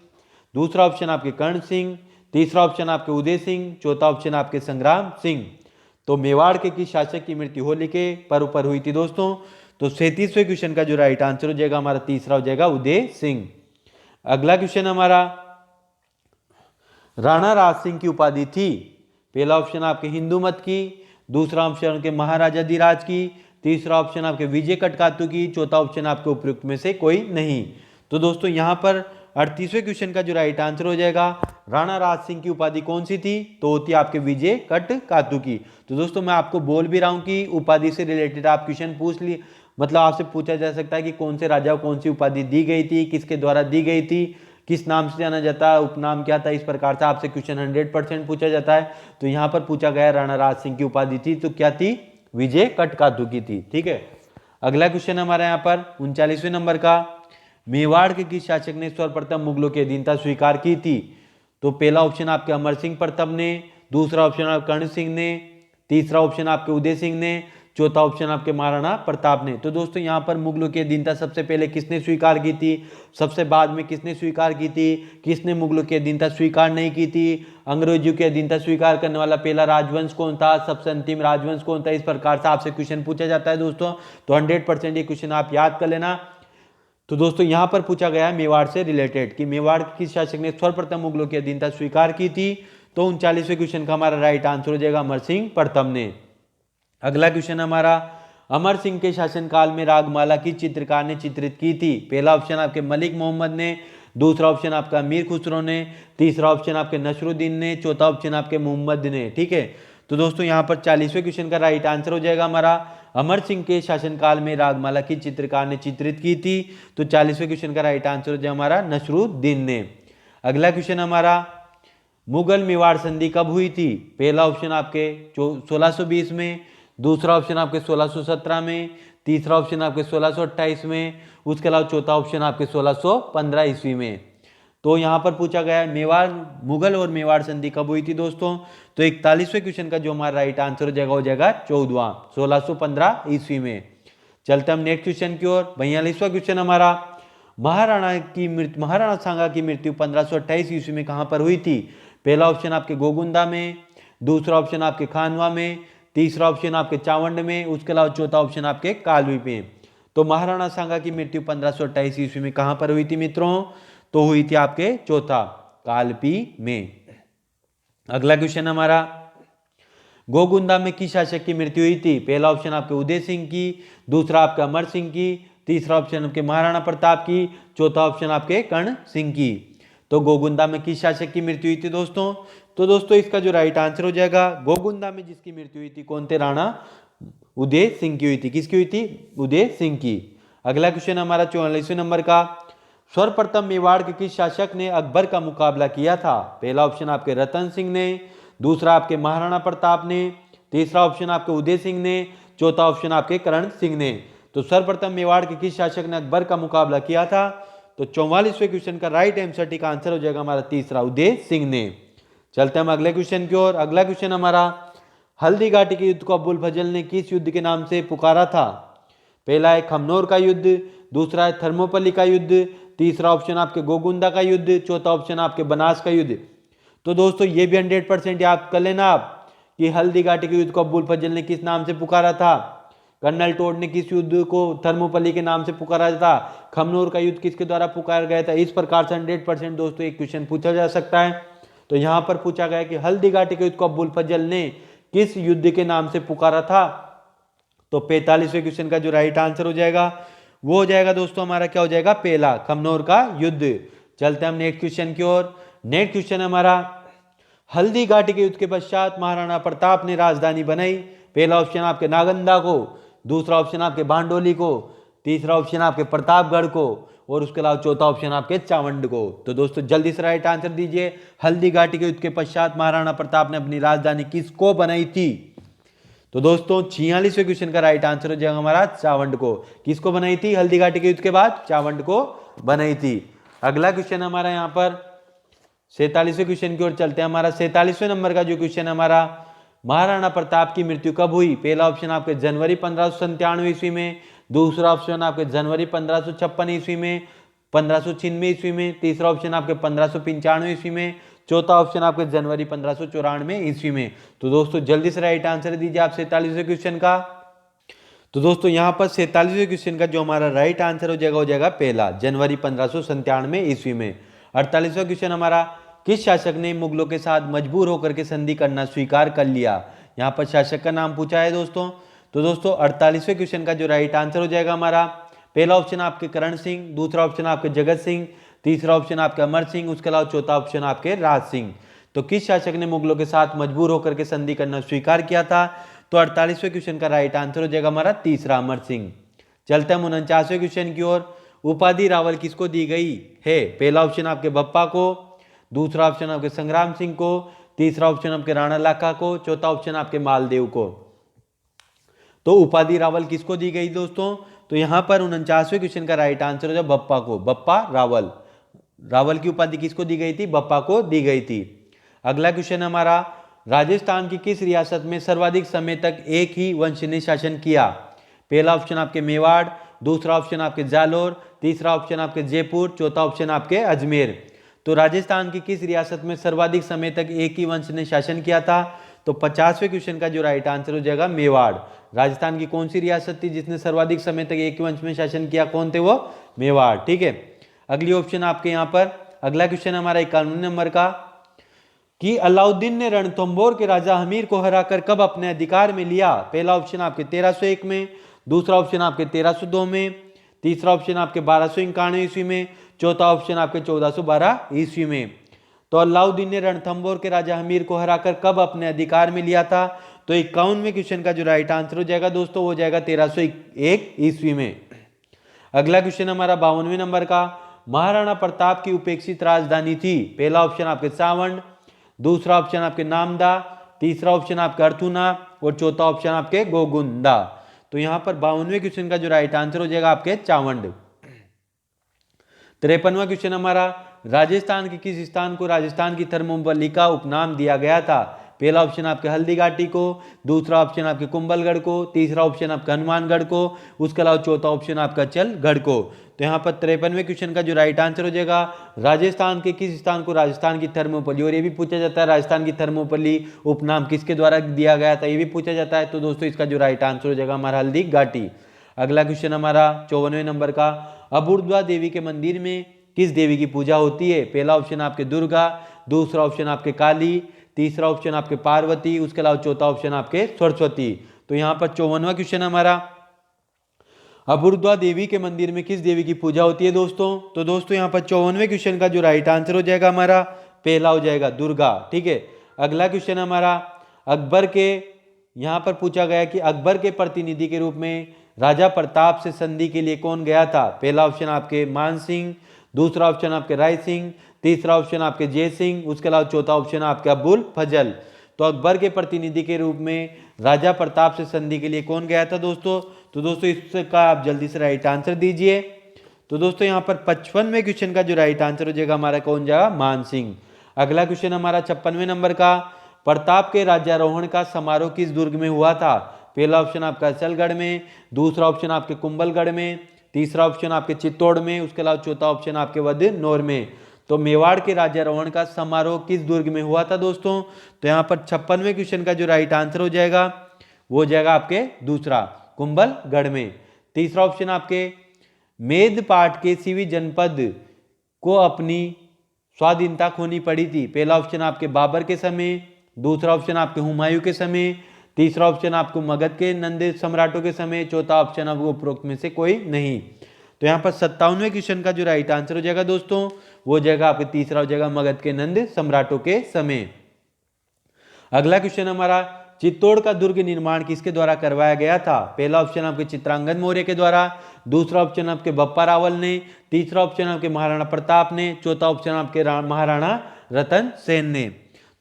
दूसरा ऑप्शन आपके कर्ण सिंह, तीसरा ऑप्शन आपके उदय सिंह, चौथा ऑप्शन आपके संग्राम सिंह। तो मेवाड़ के किस शासक की मृत्यु होली के पर्व पर हुई थी दोस्तों? तो 37वें क्वेश्चन का जो राइट आंसर हो जाएगा हमारा तीसरा हो जाएगा उदय सिंह। अगला क्वेश्चन हमारा, राणा राज सिंह की उपाधि थी। पहला ऑप्शन आपके हिंदू मत की, दूसरा ऑप्शन आपके महाराजा धीराज की, तीसरा ऑप्शन आपके विजय कटकातु की, चौथा ऑप्शन आपके उपयुक्त में से कोई नहीं। तो दोस्तों यहाँ पर 38वें क्वेश्चन का जो राइट आंसर हो जाएगा, राणा राज सिंह की उपाधि कौन सी थी? तो होती है आपके विजय कटकातु की। तो दोस्तों मैं आपको बोल भी रहा हूं कि उपाधि से रिलेटेड आप क्वेश्चन पूछ ली, मतलब आपसे पूछा जा सकता है कि कौन से राजा को कौन सी उपाधि दी गई थी, किसके द्वारा दी गई थी, किस नाम से जाना जाता है, उपनाम क्या था, इस प्रकार से आपसे क्वेश्चन 100% पूछा जाता है। तो यहाँ पर पूछा गया राणा राज सिंह की उपाधि थी, तो क्या थी? विजय कटकातु की थी, ठीक है। अगला क्वेश्चन हमारे यहाँ पर 39वें नंबर का, मेवाड़ के किस शासक ने सर्वप्रथम मुगलों की अधीनता स्वीकार की थी? तो पहला ऑप्शन आपके अमर सिंह प्रथम ने, दूसरा ऑप्शन आपके कर्ण सिंह ने, तीसरा ऑप्शन आपके उदय सिंह ने, चौथा ऑप्शन आपके महाराणा प्रताप ने। तो दोस्तों यहाँ पर मुगलों की अधीनता सबसे पहले किसने स्वीकार की थी, सबसे बाद में किसने स्वीकार की थी, किसने मुगलों की अधीनता स्वीकार नहीं की थी, अंग्रेजों की अधीनता स्वीकार करने वाला पहला राजवंश कौन था, सबसे अंतिम राजवंश कौन था, इस प्रकार से आपसे क्वेश्चन पूछा जाता है दोस्तों। तो 100% ये क्वेश्चन आप याद कर लेना। तो दोस्तों यहां पर पूछा गया है मेवाड़ से रिलेटेड कि मेवाड़ के किस शासक ने सर्वप्रथम मुगलों की अधीनता स्वीकार की थी? तो 39वें क्वेश्चन का हमारा राइट आंसर हो जाएगा अमर सिंह प्रथम ने। अगला क्वेश्चन हमारा, अमर सिंह के शासनकाल में रागमाला की चित्रकार ने चित्रित की थी? पहला ऑप्शन आपके मलिक मोहम्मद ने, दूसरा ऑप्शन आपका अमीर खुसरो ने, तीसरा ऑप्शन आपके नसरुद्दीन ने, चौथा ऑप्शन आपके मोहम्मद ने, ठीक है। तो दोस्तों यहाँ पर 40वें क्वेश्चन का राइट आंसर हो जाएगा हमारा, अमर सिंह के शासनकाल में रागमाला की चित्रकार ने चित्रित की थी। तो 40वें क्वेश्चन का राइट आंसर हो जाएगा हमारा नसरुद्दीन ने। अगला क्वेश्चन हमारा, मुगल मेवाड़ संधि कब हुई थी? पहला ऑप्शन आपके 1620 में, दूसरा ऑप्शन आपके 1617 में, तीसरा ऑप्शन आपके 1628 में, उसके अलावा चौथा ऑप्शन आपके 1615 ईस्वी में। तो यहाँ पर पूछा गया है मेवाड़, मुगल और मेवाड़ संधि कब हुई थी दोस्तों? तो 41वें क्वेश्चन का जो हमारा राइट आंसर हो जाएगा 14वां 1615 ईस्वी में। चलते हम नेक्स्ट क्वेश्चन की ओर। 42वां क्वेश्चन हमारा, महाराणा सांगा की मृत्यु 1528 ईस्वी में कहां पर हुई थी? पहला ऑप्शन आपके गोगुंदा में, दूसरा ऑप्शन आपके खानवा में, तीसरा ऑप्शन आपके चावंड में, उसके अलावा चौथा ऑप्शन आपके कालवी में। तो महाराणा सांगा की मृत्यु 1528 ईस्वी में कहां पर हुई थी मित्रों? तो हुई थी आपके चौथा कालपी में। अगला क्वेश्चन हमारा, गोगुंदा में किस शासक की मृत्यु हुई थी? पहला ऑप्शन आपके उदय सिंह की, दूसरा आपका अमर सिंह की, तीसरा ऑप्शन आपके महाराणा प्रताप की, चौथा ऑप्शन आपके कर्ण सिंह की। तो गोगुंदा में किस शासक की मृत्यु हुई थी दोस्तों? तो दोस्तों इसका जो राइट आंसर हो जाएगा, गोगुंदा में जिसकी मृत्यु हुई थी कौन थे? राणा उदय सिंह की हुई थी। किसकी हुई थी? उदय सिंह की। अगला क्वेश्चन हमारा 44वें नंबर का, सर्वप्रथम मेवाड़ के किस शासक ने अकबर का मुकाबला किया था? पहला ऑप्शन आपके रतन सिंह ने, दूसरा आपके महाराणा प्रताप ने, तीसरा ऑप्शन आपके उदय सिंह ने, चौथा ऑप्शन आपके करण सिंह ने। तो सर्वप्रथम मेवाड़ के किस शासक ने अकबर का मुकाबला किया था? तो 44वें क्वेश्चन का राइट एमसीटी का आंसर हो जाएगा हमारा तीसरा, उदय सिंह ने। चलते हम अगले क्वेश्चन की ओर। अगला क्वेश्चन हमारा, हल्दी घाटी के युद्ध को अबुल फजल ने किस युद्ध के नाम से पुकारा था? पहला है खमनोर का युद्ध, दूसरा है थर्मोपल्ली का युद्ध, तीसरा ऑप्शन आपके गोगुंदा का युद्ध, चौथा ऑप्शन आपके बनास का युद्ध। तो दोस्तों ये भी 100% याद कर लेना आप कि हल्दी घाटी के युद्ध को अब्बुल फजल ने किस नाम से पुकारा था, कर्नल टोड ने किस युद्ध को थर्मोपल्ली के नाम से पुकारा था, खमनोर का युद्ध किसके द्वारा पुकारा गया था। इस प्रकार से 100% दोस्तों एक क्वेश्चन पूछा जा सकता है। तो यहाँ पर पूछा गया कि हल्दी घाटी के युद्ध को अब्बुल फजल ने किस युद्ध के नाम से पुकारा था। तो 45वें क्वेश्चन का जो राइट आंसर हो जाएगा वो हो जाएगा दोस्तों हमारा क्या हो जाएगा, पहला खमनोर का युद्ध। चलते हम नेक्स्ट क्वेश्चन की ओर। नेक्स्ट क्वेश्चन हमारा, हल्दी घाटी के युद्ध के पश्चात महाराणा प्रताप ने राजधानी बनाई। पहला ऑप्शन आपके नागंदा को, दूसरा ऑप्शन आपके भांडोली को, तीसरा ऑप्शन आपके प्रतापगढ़ को और उसके अलावा चौथा ऑप्शन आपके चावंड को। तो दोस्तों जल्दी से राइट आंसर दीजिए। हल्दी घाटी के युद्ध के पश्चात महाराणा प्रताप ने अपनी राजधानी किसको बनाई थी। तो दोस्तों 46वें क्वेश्चन का राइट आंसर हो जाएगा हमारा चावंड को। किसको बनाई थी, हल्दी घाटी के युद्ध के बाद चावंड को बनाई थी। अगला क्वेश्चन हमारा यहाँ पर 47वें क्वेश्चन की ओर चलते हैं। हमारा 47वें नंबर का जो क्वेश्चन हमारा, महाराणा प्रताप की मृत्यु कब हुई। पहला ऑप्शन आपके जनवरी 1597 ईस्वी में, दूसरा ऑप्शन आपके जनवरी 1556 ईस्वी में, 1596 ईस्वी में, तीसरा ऑप्शन आपके 1595 ईस्वी में, चौथा ऑप्शन आपके जनवरी 1594 ईस्वी में। तो दोस्तों जल्दी से राइट आंसर दीजिए आप 47वें क्वेश्चन का। तो दोस्तों यहाँ पर 47वें क्वेश्चन का जो हमारा राइट आंसर हो जाएगा पहला, जनवरी 1597 ईस्वी में। 48वां क्वेश्चन हमारा, किस शासक ने मुगलों के साथ मजबूर होकर के संधि करना स्वीकार कर लिया। यहाँ पर शासक का नाम पूछा है दोस्तों। तो दोस्तों 48वें क्वेश्चन का जो राइट आंसर हो जाएगा हमारा, पहला ऑप्शन आपके करण सिंह, दूसरा ऑप्शन आपके जगत सिंह, तीसरा ऑप्शन आपके अमर सिंह, उसके अलावा चौथा ऑप्शन आपके राज सिंह। तो किस शासक ने मुगलों के साथ मजबूर होकर के संधि करना स्वीकार किया था। तो 48वें क्वेश्चन का राइट आंसर हो जाएगा हमारा तीसरा, अमर सिंह। चलते हैं 49वें क्वेश्चन की ओर। उपाधि रावल किसको दी गई है। पहला ऑप्शन आपके बप्पा को, दूसरा ऑप्शन आपके संग्राम सिंह को, तीसरा ऑप्शन आपके राणा लाखा को, चौथा ऑप्शन आपके मालदेव को। तो उपाधि रावल किसको दी गई दोस्तों। तो यहां पर 49वें क्वेश्चन का राइट आंसर हो जाए बप्पा को, बप्पा रावल। रावल की उपाधि किसको दी गई थी, बप्पा को दी गई थी। अगला क्वेश्चन हमारा, राजस्थान की किस रियासत में सर्वाधिक समय तक एक ही वंश ने शासन किया। पहला ऑप्शन आपके मेवाड़, दूसरा ऑप्शन आपके जालोर, तीसरा ऑप्शन आपके जयपुर, चौथा ऑप्शन आपके अजमेर। तो राजस्थान की किस रियासत में सर्वाधिक समय तक एक ही वंश ने शासन किया था। तो 50वें क्वेश्चन का जो राइट आंसर हो जाएगा मेवाड़। राजस्थान की कौन सी रियासत थी जिसने सर्वाधिक समय तक एक ही वंश में शासन किया, कौन थे वो, मेवाड़। ठीक है, अगली ऑप्शन आपके यहाँ पर अगला क्वेश्चन हमारा 51 नंबर का, कि अलाउद्दीन ने रणथंभौर के राजा हमीर को हराकर कब अपने अधिकार में लिया। पहला ऑप्शन आपके 1301 में, दूसरा ऑप्शन आपके 1302 में, तीसरा ऑप्शन आपके 1291 ईस्वी में, चौथा ऑप्शन आपके 1412 ईस्वी में। तो अलाउद्दीन ने रणथंभौर के राजा हमीर को हराकर कब अपने अधिकार में लिया था। तो 51वें क्वेश्चन का जो राइट आंसर हो जाएगा दोस्तों हो जाएगा 1301 ईस्वी में। अगला क्वेश्चन हमारा 52वें नंबर का, महाराणा प्रताप की उपेक्षित राजधानी थी। पहला ऑप्शन आपके सावंड, दूसरा ऑप्शन आपके नामदा, तीसरा ऑप्शन आपका अर्थुना और चौथा ऑप्शन आपके गोगुंदा। तो यहां पर 52वें क्वेश्चन का जो राइट आंसर हो जाएगा आपके चावंड। 53वां क्वेश्चन हमारा, राजस्थान के किस स्थान को राजस्थान की थर्मोपल्ली का उपनाम दिया गया था। पहला ऑप्शन आपके हल्दी घाटी को, दूसरा ऑप्शन आपके कुंभलगढ़ को, तीसरा ऑप्शन आपका हनुमानगढ़ को, उसके अलावा चौथा ऑप्शन आपका चलगढ़ को। तो यहाँ पर 53वें क्वेश्चन का जो राइट आंसर हो जाएगा, राजस्थान के किस स्थान को राजस्थान की थर्मोपल्ली, और ये भी पूछा जाता है राजस्थान की थर्मोपल्ली उपनाम किसके द्वारा दिया गया था, ये भी पूछा जाता है। तो दोस्तों इसका जो राइट आंसर हो जाएगा हमारा हल्दी घाटी। अगला क्वेश्चन हमारा 54वें नंबर का, अबुर्दवा देवी के मंदिर में किस देवी की पूजा होती है। पहला ऑप्शन आपके दुर्गा, दूसरा ऑप्शन आपके काली, तीसरा ऑप्शन आपके पार्वती, उसके अलावा चौथा ऑप्शन आपके सरस्वती। तो यहाँ पर 54वां क्वेश्चन हमारा, अबुर्दवा देवी के मंदिर में किस देवी की पूजा होती है दोस्तों। तो दोस्तों यहाँ पर 54वें क्वेश्चन का जो राइट आंसर हो जाएगा हमारा पहला हो जाएगा दुर्गा। ठीक है, अगला क्वेश्चन हमारा, अकबर के यहाँ पर पूछा गया कि अकबर के प्रतिनिधि के रूप में राजा प्रताप से संधि के लिए कौन गया था। पहला ऑप्शन आपके मान सिंह, दूसरा ऑप्शन आपके राय सिंह, तीसरा ऑप्शन आपके जय सिंह, उसके अलावा चौथा ऑप्शन आपके अब्बुल फजल। तो अकबर के प्रतिनिधि के रूप में राजा प्रताप से संधि के लिए कौन गया था दोस्तों। तो दोस्तों इसका आप जल्दी से राइट आंसर दीजिए। तो दोस्तों यहाँ पर 55वें क्वेश्चन का जो राइट आंसर हो जाएगा हमारा कौन जाएगा, मान सिंह। अगला क्वेश्चन हमारा 56वें नंबर का, प्रताप के राज्यारोहण का समारोह किस दुर्ग में हुआ था। पहला ऑप्शन आपका असलगढ़ में, दूसरा ऑप्शन आपके कुंभलगढ़ में, तीसरा ऑप्शन आपके चित्तौड़ में, उसके अलावा चौथा ऑप्शन आपके वदनौर में। तो मेवाड़ के राजारोहण का समारोह किस दुर्ग में हुआ था दोस्तों? तो यहाँ पर 56वें क्वेश्चन का जो राइट आंसर हो जाएगा वो हो जाएगा आपके दूसरा, कुंभलगढ़ में। तीसरा ऑप्शन आपके मेदपाट के सीवी जनपद को अपनी स्वाधीनता खोनी पड़ी थी। पहला ऑप्शन आपके बाबर के समय, दूसरा ऑप्शन आपके हुमायूं के समय, तीसरा ऑप्शन आपको मगध के नंद सम्राटों के समय, चौथा ऑप्शन आपको उपरोक्त में से कोई नहीं। तो यहाँ पर 57वें क्वेश्चन का जो राइट आंसर हो जाएगा दोस्तों वो हो जाएगा आपके तीसरा हो जाएगा मगध के नंद सम्राटों के समय। अगला क्वेश्चन हमारा, चित्तौड़ का दुर्ग निर्माण किसके द्वारा करवाया गया था? पहला ऑप्शन आपके चित्रांगद मौर्य के द्वारा, दूसरा ऑप्शन आपके बप्पा रावल ने, तीसरा ऑप्शन आपके महाराणा प्रताप ने, चौथा ऑप्शन आपके महाराणा रतन सेन ने।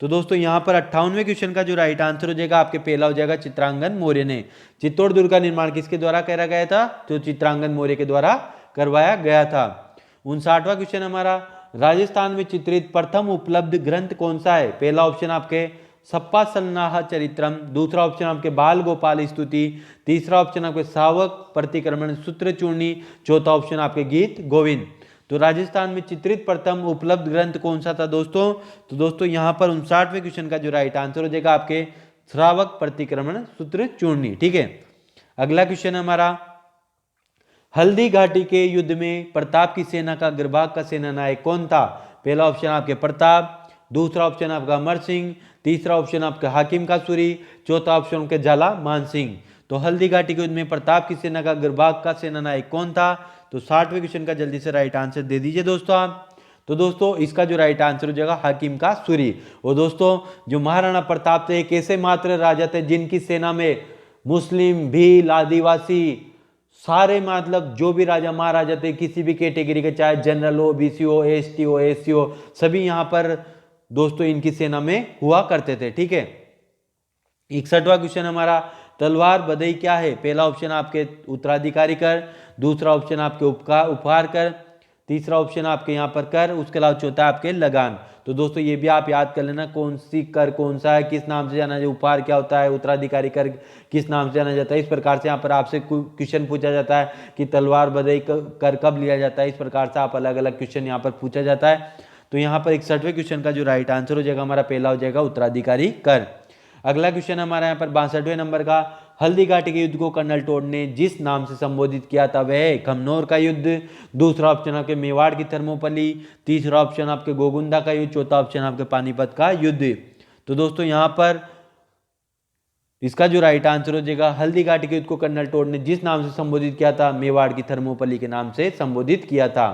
तो दोस्तों यहाँ पर 58वें क्वेश्चन का जो राइट आंसर हो जाएगा आपके पहला हो जाएगा चित्रांगद मौर्य ने। चित्तौड़ दुर्ग का निर्माण किसके द्वारा करा गया था? तो चित्रांगद मौर्य के द्वारा करवाया गया था। 59वां क्वेश्चन हमारा, राजस्थान में चित्रित प्रथम उपलब्ध ग्रंथ कौन सा है? पहला ऑप्शन आपके सप्पा सन्नाह चरित्रम, दूसरा ऑप्शन आपके बाल गोपाल स्तुति, तीसरा ऑप्शन आपके सावक प्रतिक्रमण सूत्र चूर्णी, चौथा ऑप्शन आपके गीत गोविंद। तो राजस्थान में चित्रित प्रथम उपलब्ध ग्रंथ कौन सा था दोस्तों? तो दोस्तों यहाँ पर 59वें क्वेश्चन का जो राइट आंसर हो जाएगा आपके श्रावक प्रतिक्रमण सूत्र चूर्णी। ठीक है, अगला क्वेश्चन हमारा, हल्दी घाटी के युद्ध में प्रताप की सेना का अग्रभाग का सेना नायक कौन था? पहला ऑप्शन आपके प्रताप, दूसरा ऑप्शन आपका अमर सिंह, तीसरा ऑप्शन आपका हाकिम का सूरी, चौथा ऑप्शन आपके झाला मान सिंह। तो हल्दी घाटी के युद्ध में प्रताप की सेना का अग्रभाग का सेना नायक कौन था? तो 60वें क्वेश्चन का जल्दी से राइट आंसर दे दीजिए दोस्तों आप। तो दोस्तों इसका जो राइट आंसर हो जाएगा हाकिम का सूरी। और दोस्तों जो महाराणा प्रताप थे एक ऐसे मात्र राजा थे जिनकी सेना में मुस्लिम, भील, आदिवासी सारे मतलब जो भी राजा महाराजा थे किसी भी कैटेगरी के, चाहे जनरल हो, बीसी हो, एसटी हो, एससी हो, सभी यहाँ पर दोस्तों इनकी सेना में हुआ करते थे। ठीक है, 61वां क्वेश्चन हमारा, तलवार बधई क्या है? पहला ऑप्शन आपके उत्तराधिकारी कर, दूसरा ऑप्शन आपके उपहार कर, तीसरा ऑप्शन आपके यहाँ पर कर, उसके अलावा चौथा आपके लगान। तो दोस्तों ये भी आप याद कर लेना कौन सी कर कौन सा है, किस नाम से जाना जाए, उपहार क्या होता है, उत्तराधिकारी कर किस नाम से जाना जाता है। इस प्रकार से यहाँ पर आपसे क्वेश्चन पूछा जाता है कि तलवार बधई कर कब लिया जाता है। इस प्रकार से आप अलग अलग क्वेश्चन यहाँ पर पूछा जाता है। तो यहाँ पर 61वें क्वेश्चन का जो राइट आंसर हो जाएगा हमारा पहला हो जाएगा उत्तराधिकारी कर। अगला क्वेश्चन हमारा यहाँ पर 62वें नंबर का, हल्दी घाटी के युद्ध को कर्नल टोड ने जिस नाम से संबोधित किया था वह है खमनोर का युद्ध, दूसरा ऑप्शन आपके मेवाड़ की थर्मोपली, तीसरा ऑप्शन आपके गोगुंदा का युद्ध, चौथा ऑप्शन आपके पानीपत का युद्ध। तो दोस्तों यहाँ पर इसका जो राइट आंसर हो जाएगा हल्दी घाटी के युद्ध को कर्नल टोड ने जिस नाम से संबोधित किया था मेवाड़ की थर्मोपली के नाम से संबोधित किया था।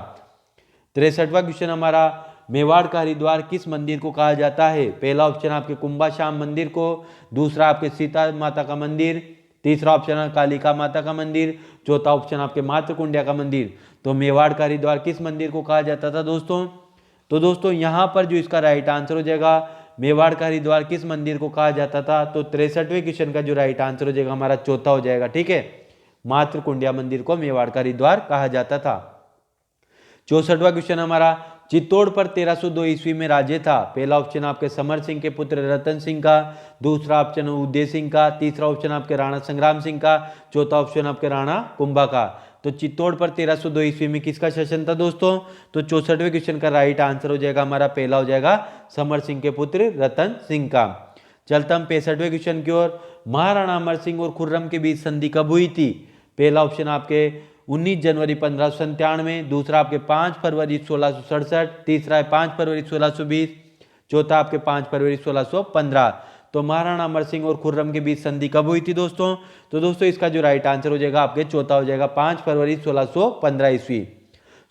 63वां क्वेश्चन हमारा, मेवाड़ का हरिद्वार किस मंदिर को कहा जाता है? पहला ऑप्शन आपके कुंभा श्याम मंदिर को, दूसरा आपके सीता माता का मंदिर, तीसरा ऑप्शन कालिका माता का मंदिर, चौथा ऑप्शन आपके मातृकुंडिया का मंदिर। तो मेवाड़ का हरिद्वार किस मंदिर को कहा जाता था दोस्तों? तो दोस्तों यहाँ पर जो इसका राइट आंसर हो जाएगा मेवाड़ का हरिद्वार किस मंदिर को कहा जाता था? तो 63वें क्वेश्चन का जो राइट आंसर हो जाएगा हमारा चौथा हो जाएगा। ठीक है, मातृकुंडिया मंदिर को मेवाड़ का हरिद्वार कहा जाता था। 64वां क्वेश्चन हमारा, चित्तौड़ पर 1302 ईस्वी में राज्य था। पहला ऑप्शन आपके समर सिंह के पुत्र रतन सिंह का, दूसरा ऑप्शन उदय सिंह का, तीसरा ऑप्शन आपके राणा संग्राम सिंह का, चौथा ऑप्शन आपके राणा कुंभा का। तो चित्तौड़ पर 1302 ईस्वी में किसका शासन था दोस्तों? तो 64वें क्वेश्चन का राइट आंसर हो जाएगा हमारा पहला हो जाएगा समर सिंह के पुत्र रतन सिंह का। चलता हम 65वें क्वेश्चन की ओर, महाराणा अमर सिंह और खुर्रम के बीच संधि कब हुई थी? पहला ऑप्शन आपके 19 जनवरी 1597, दूसरा आपके 5 फरवरी 1667, तीसरा है 5 फरवरी 1620, चौथा आपके 5 फरवरी 1615। तो महाराणा अमर सिंह और खुर्रम के बीच संधि कब हुई थी दोस्तों? तो दोस्तों इसका जो राइट आंसर हो जाएगा आपके चौथा हो जाएगा 5 फरवरी 1615 ईस्वी।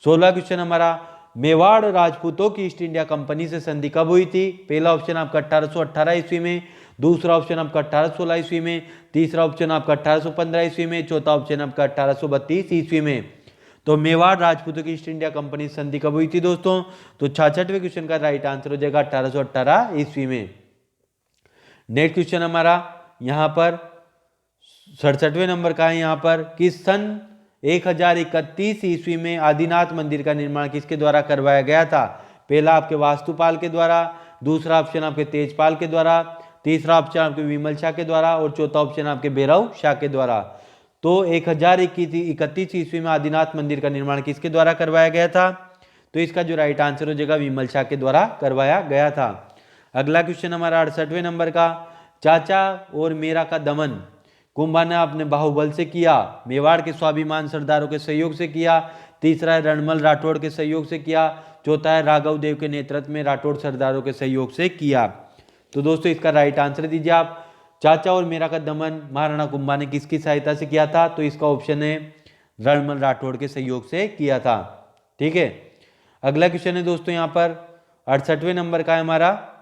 16वां क्वेश्चन हमारा, मेवाड़ राजपूतों की ईस्ट इंडिया कंपनी से संधि कब हुई थी? पहला ऑप्शन आपका 1818 ईस्वी में, दूसरा ऑप्शन आपका 1816 ईस्वी में, तीसरा ऑप्शन आपका 1815 ईस्वी में, चौथा ऑप्शन आपका 1832 ईस्वी में। तो मेवाड़ राजपूतों की ईस्ट इंडिया कंपनी संधि कब हुई थी दोस्तों? तो 66वें क्वेश्चन का राइट आंसर हो जाएगा 1818 ईस्वी में। नेक्स्ट क्वेश्चन हमारा यहाँ पर 67वें नंबर का है, यहाँ पर कि सन 1031 ईस्वी में आदिनाथ मंदिर का निर्माण किसके द्वारा करवाया गया था? पहला आपके वास्तुपाल के द्वारा, दूसरा ऑप्शन आपके तेजपाल के द्वारा, तीसरा ऑप्शन आपके विमल शाह के द्वारा और चौथा ऑप्शन आपके भैरव शाह के द्वारा। तो 1031 ईस्वी में आदिनाथ मंदिर का निर्माण किसके द्वारा करवाया गया था? तो इसका जो राइट आंसर हो जाएगा विमल शाह के द्वारा करवाया गया था। अगला क्वेश्चन हमारा 68वें नंबर का, चाचा और मेरा का दमन कुंभा ने अपने बाहुबल से किया, मेवाड़ के स्वाभिमान सरदारों के सहयोग से किया, तीसरा है रणमल राठौड़ के सहयोग से किया, चौथा है राघव देव के नेतृत्व में राठौड़ सरदारों के सहयोग से किया। तो दोस्तों इसका राइट आंसर दीजिए आप। चाचा और मेरा का दमन महाराणा कुंभा ने किसकी सहायता से किया था? तो इसका ऑप्शन है रणमल राठौड़ के सहयोग से किया था। ठीक है, अगला क्वेश्चन है दोस्तों यहाँ पर 68वें नंबर का है हमारा,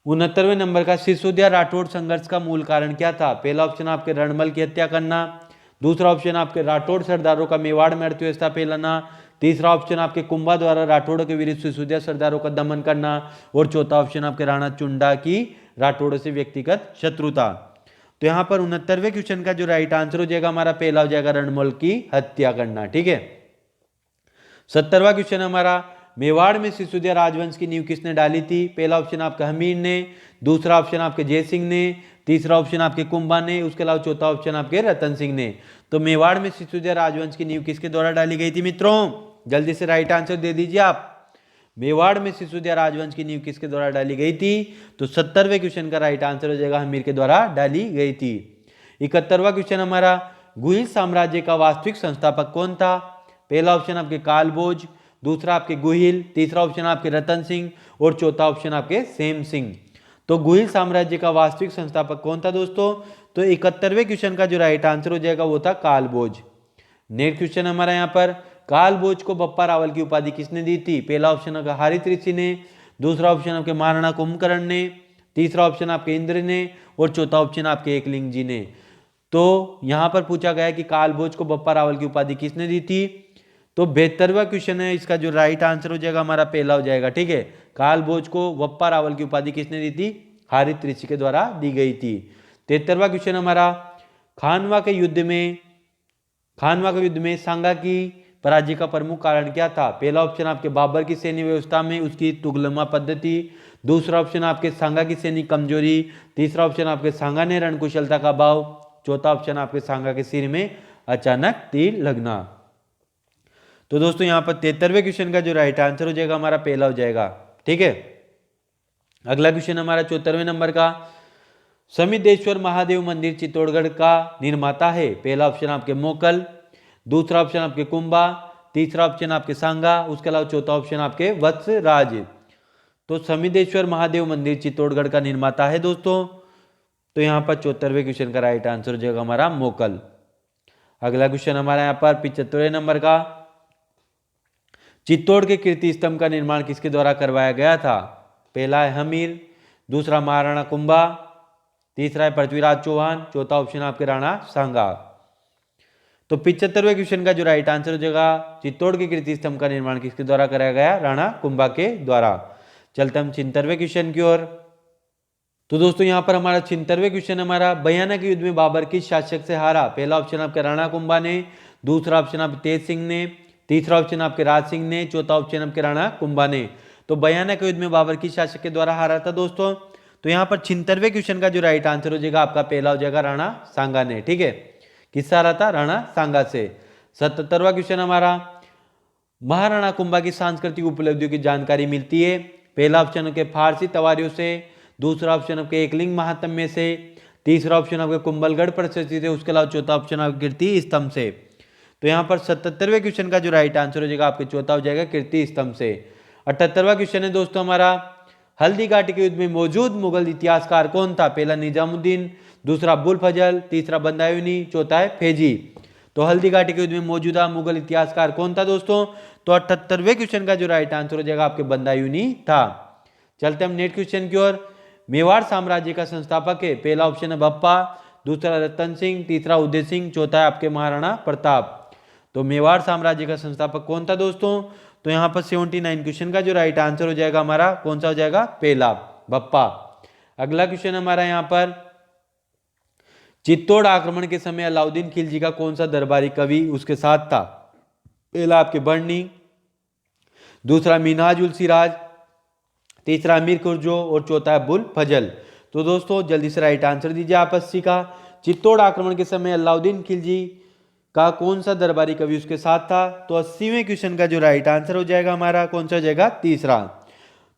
69वें नंबर का, सिसोदिया राठौड़ संघर्ष का मूल कारण क्या था? पहला ऑप्शन आपके रणमल की हत्या करना, दूसरा ऑप्शन आपके राठौड़ सरदारों का मेवाड़ में अर्थव्यवस्था फैलाना, तीसरा ऑप्शन आपके कुंभा द्वारा राठौड़ के विरुद्ध सिसोदिया सरदारों का दमन करना, और चौथा ऑप्शन आपके राणा चुंडा की राठौड़ से व्यक्तिगत शत्रुता। तो यहाँ पर 69वें क्वेश्चन का जो राइट आंसर हो जाएगा हमारा पहला हो जाएगा रणमल की हत्या करना। ठीक है, 70वां क्वेश्चन हमारा, मेवाड़ में सिसोदिया राजवंश की नींव किसने डाली थी? पहला ऑप्शन आपका हमीर ने, दूसरा ऑप्शन आपके जय सिंह ने, तीसरा ऑप्शन आपके कुंभा ने, उसके अलावा चौथा ऑप्शन आपके रतन सिंह ने। तो मेवाड़ में सिसोदिया राजवंश की नींव किसके द्वारा डाली गई थी मित्रों? जल्दी से राइट आंसर दे दीजिए आप। मेवाड़ में सिसोदिया राजवंश की नींव किसके द्वारा डाली गई थी? तो 70वें क्वेश्चन का राइट आंसर हो जाएगा हमीर के द्वारा डाली गई थी। 71वां क्वेश्चन हमारा, गुहिल साम्राज्य का वास्तविक संस्थापक कौन था? पहला ऑप्शन आपके कालभोज, दूसरा आपके गुहिल, तीसरा ऑप्शन आपके रतन सिंह, और चौथा ऑप्शन आपके सेम सिंह। तो गुहिल साम्राज्य का वास्तविक संस्थापक कौन था दोस्तों? तो 71वें क्वेश्चन का जो राइट आंसर हो जाएगा वो था कालभोज। नेक्स्ट क्वेश्चन हमारा यहाँ पर, कालभोज को बप्पा रावल की उपाधि किसने दी थी? पहला ऑप्शन आपका हारित ऋषि ने, दूसरा ऑप्शन आपके महाराणा कुंभकर्ण ने, तीसरा ऑप्शन आपके इंद्र ने, और चौथा ऑप्शन आपके एकलिंग जी ने। तो यहां पर पूछा गया कि कालभोज को बप्पा रावल की उपाधि किसने दी थी? तो 72वां क्वेश्चन है, इसका जो राइट आंसर हो जाएगा हमारा पहला हो जाएगा। ठीक है, कालभोज को बप्पा रावल की उपाधि किसने दी थी? हारित ऋषि के द्वारा दी गई थी। 73वां क्वेश्चन हमारा, खानवा के युद्ध में सांगा की पराजय का प्रमुख कारण क्या था? पहला ऑप्शन आपके बाबर की सैन्य व्यवस्था में उसकी तुगलमा पद्धति, दूसरा ऑप्शन आपके सांगा की सैन्य कमजोरी, तीसरा ऑप्शन आपके सांगा ने रणकुशलता का अभाव, चौथा ऑप्शन आपके सांगा के सिर में अचानक तीर लगना। तो दोस्तों यहाँ पर 73वें क्वेश्चन का जो राइट आंसर हो जाएगा हमारा पहला हो जाएगा। ठीक है, अगला क्वेश्चन हमारा 74वें नंबर का, समिदेश्वर महादेव मंदिर चित्तौड़गढ़ का निर्माता है? पहला ऑप्शन आपके मोकल, दूसरा ऑप्शन आपके कुंभा, तीसरा ऑप्शन आपके सांगा, उसके अलावा चौथा ऑप्शन आपके वत्सराज। तो समिदेश्वर महादेव मंदिर चित्तौड़गढ़ का निर्माता है दोस्तों। तो यहाँ पर 74वें क्वेश्चन का राइट आंसर हो जाएगा हमारा मोकल। अगला क्वेश्चन हमारा यहाँ पर 75वें नंबर का, चित्तौड़ के कीर्ति स्तंभ का निर्माण किसके द्वारा करवाया गया था? पहला है हमीर, दूसरा महाराणा कुंभा, तीसरा है पृथ्वीराज चौहान, चौथा ऑप्शन आपके राणा सांगा। तो 75वें क्वेश्चन का जो राइट आंसर हो जाएगा, चित्तौड़ के कीर्ति स्तंभ का निर्माण किसके द्वारा कराया गया? राणा कुंभा के द्वारा। चलते हम 76वें क्वेश्चन की ओर। तो दोस्तों यहाँ पर हमारा 76वें क्वेश्चन हमारा, बयाना के युद्ध में बाबर किस शासक से हारा? पहला ऑप्शन आपके राणा कुंभा ने, दूसरा ऑप्शन आपके तेज सिंह ने, तीसरा ऑप्शन आपके राज सिंह ने, चौथा ऑप्शन आपके राणा कुंभा ने। तो बयाना के युद्ध में बाबर किस शासक के द्वारा हारा था दोस्तों? तो यहाँ पर 76वें क्वेश्चन का जो राइट आंसर हो जाएगा आपका पहला हो जाएगा राणा सांगा ने। ठीक है, किससे हारा था? राणा सांगा से। 77वां क्वेश्चन हमारा, महाराणा कुंभा की सांस्कृतिक उपलब्धियों की जानकारी मिलती है? पहला ऑप्शन आपके फारसी तवारियों से, दूसरा ऑप्शन आपके एकलिंग महात्म्य से, तीसरा ऑप्शन आपके कुंभलगढ़ प्रशस्ति से, उसके अलावा चौथा ऑप्शन आपके कीर्ति स्तंभ से। तो यहाँ पर 77वें क्वेश्चन का जो राइट आंसर हो जाएगा आपके चौथा हो जाएगा कीर्ति स्तंभ से। 78वां क्वेश्चन है दोस्तों हमारा, हल्दी घाटी के युद्ध में मौजूद मुगल इतिहासकार कौन था? पहला निजामुद्दीन, दूसरा अब्बुल फजल, तीसरा बदायूनी, चौथा है फैजी। तो हल्दी घाटी के युद्ध में मौजूदा मुगल इतिहासकार कौन था दोस्तों? तो 78वें क्वेश्चन का जो राइट आंसर हो जाएगा आपके बदायूनी था। चलते हम नेक्स्ट क्वेश्चन की ओर। मेवाड़ साम्राज्य का संस्थापक है? पहला ऑप्शन है बप्पा, दूसरा रतन सिंह, तीसरा उदय सिंह, चौथा है आपके महाराणा प्रताप। तो मेवाड़ साम्राज्य का संस्थापक कौन था दोस्तों? तो यहाँ पर 79 क्वेश्चन का जो राइट आंसर हो जाएगा हमारा कौन सा हो जाएगा? पहला बप्पा। अगला क्वेश्चन हमारा यहाँ पर, चित्तौड़ आक्रमण के समय अलाउद्दीन खिलजी का कौन सा दरबारी कवि उसके साथ था? पहला आपके बर्नी, दूसरा मिन्हाज उल सिराज, तीसरा अमीर खुर्जो, और चौथा अब्बुल फजल। तो दोस्तों जल्दी से राइट आंसर दीजिए आप 80 का। चित्तौड़ आक्रमण के समय अलाउद्दीन खिलजी का कौन सा दरबारी कवि उसके साथ था? तो 80वें क्वेश्चन का जो राइट आंसर हो जाएगा हमारा कौन सा हो जाएगा? तीसरा।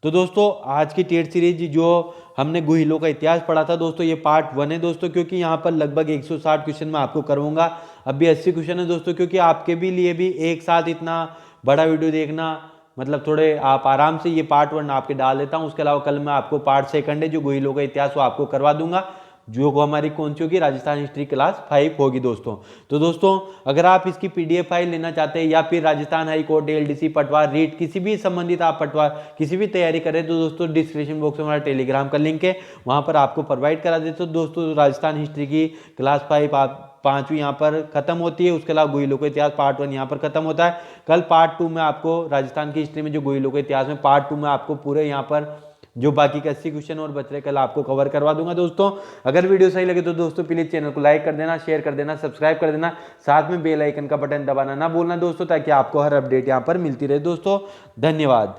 तो दोस्तों आज की टेट सीरीज जो हमने गुहिलों का इतिहास पढ़ा था दोस्तों, ये पार्ट 1 है दोस्तों, क्योंकि यहाँ पर लगभग 160 क्वेश्चन मैं आपको करूंगा। अभी 80 क्वेश्चन है दोस्तों, क्योंकि आपके भी लिए भी एक साथ इतना बड़ा वीडियो देखना मतलब थोड़े आप आराम से ये पार्ट 1 आपके डाल देता हूँ। उसके अलावा कल मैं आपको पार्ट 2 है जो गुहिलों का इतिहास वो आपको करवा दूंगा, जो हमारी कौन सी होगी? राजस्थान हिस्ट्री क्लास 5 होगी दोस्तों। तो दोस्तों अगर आप इसकी पीडीएफ फाइल लेना चाहते हैं या फिर राजस्थान हाई कोर्ट, एलडीसी, पटवार, रीट किसी भी संबंधित आप पटवार किसी भी तैयारी करें तो दोस्तों डिस्क्रिप्शन बॉक्स में हमारा टेलीग्राम का लिंक है, वहां पर आपको प्रोवाइड करा देते। तो दोस्तों राजस्थान हिस्ट्री की क्लास 5 आप 5वीं यहाँ पर खत्म होती है। उसके अलावा गुहिलों का इतिहास पार्ट 1 यहाँ पर खत्म होता है। कल पार्ट 2 में आपको राजस्थान की हिस्ट्री में जो गुहिलों के इतिहास में पार्ट 2 में आपको पूरे यहाँ पर जो बाकी के 80 क्वेश्चन और बच रहे कल आपको कवर करवा दूंगा दोस्तों। अगर वीडियो सही लगे तो दोस्तों प्लीज चैनल को लाइक कर देना, शेयर कर देना, सब्सक्राइब कर देना, साथ में बेल आइकन का बटन दबाना ना भूलना दोस्तों, ताकि आपको हर अपडेट यहाँ पर मिलती रहे दोस्तों। धन्यवाद।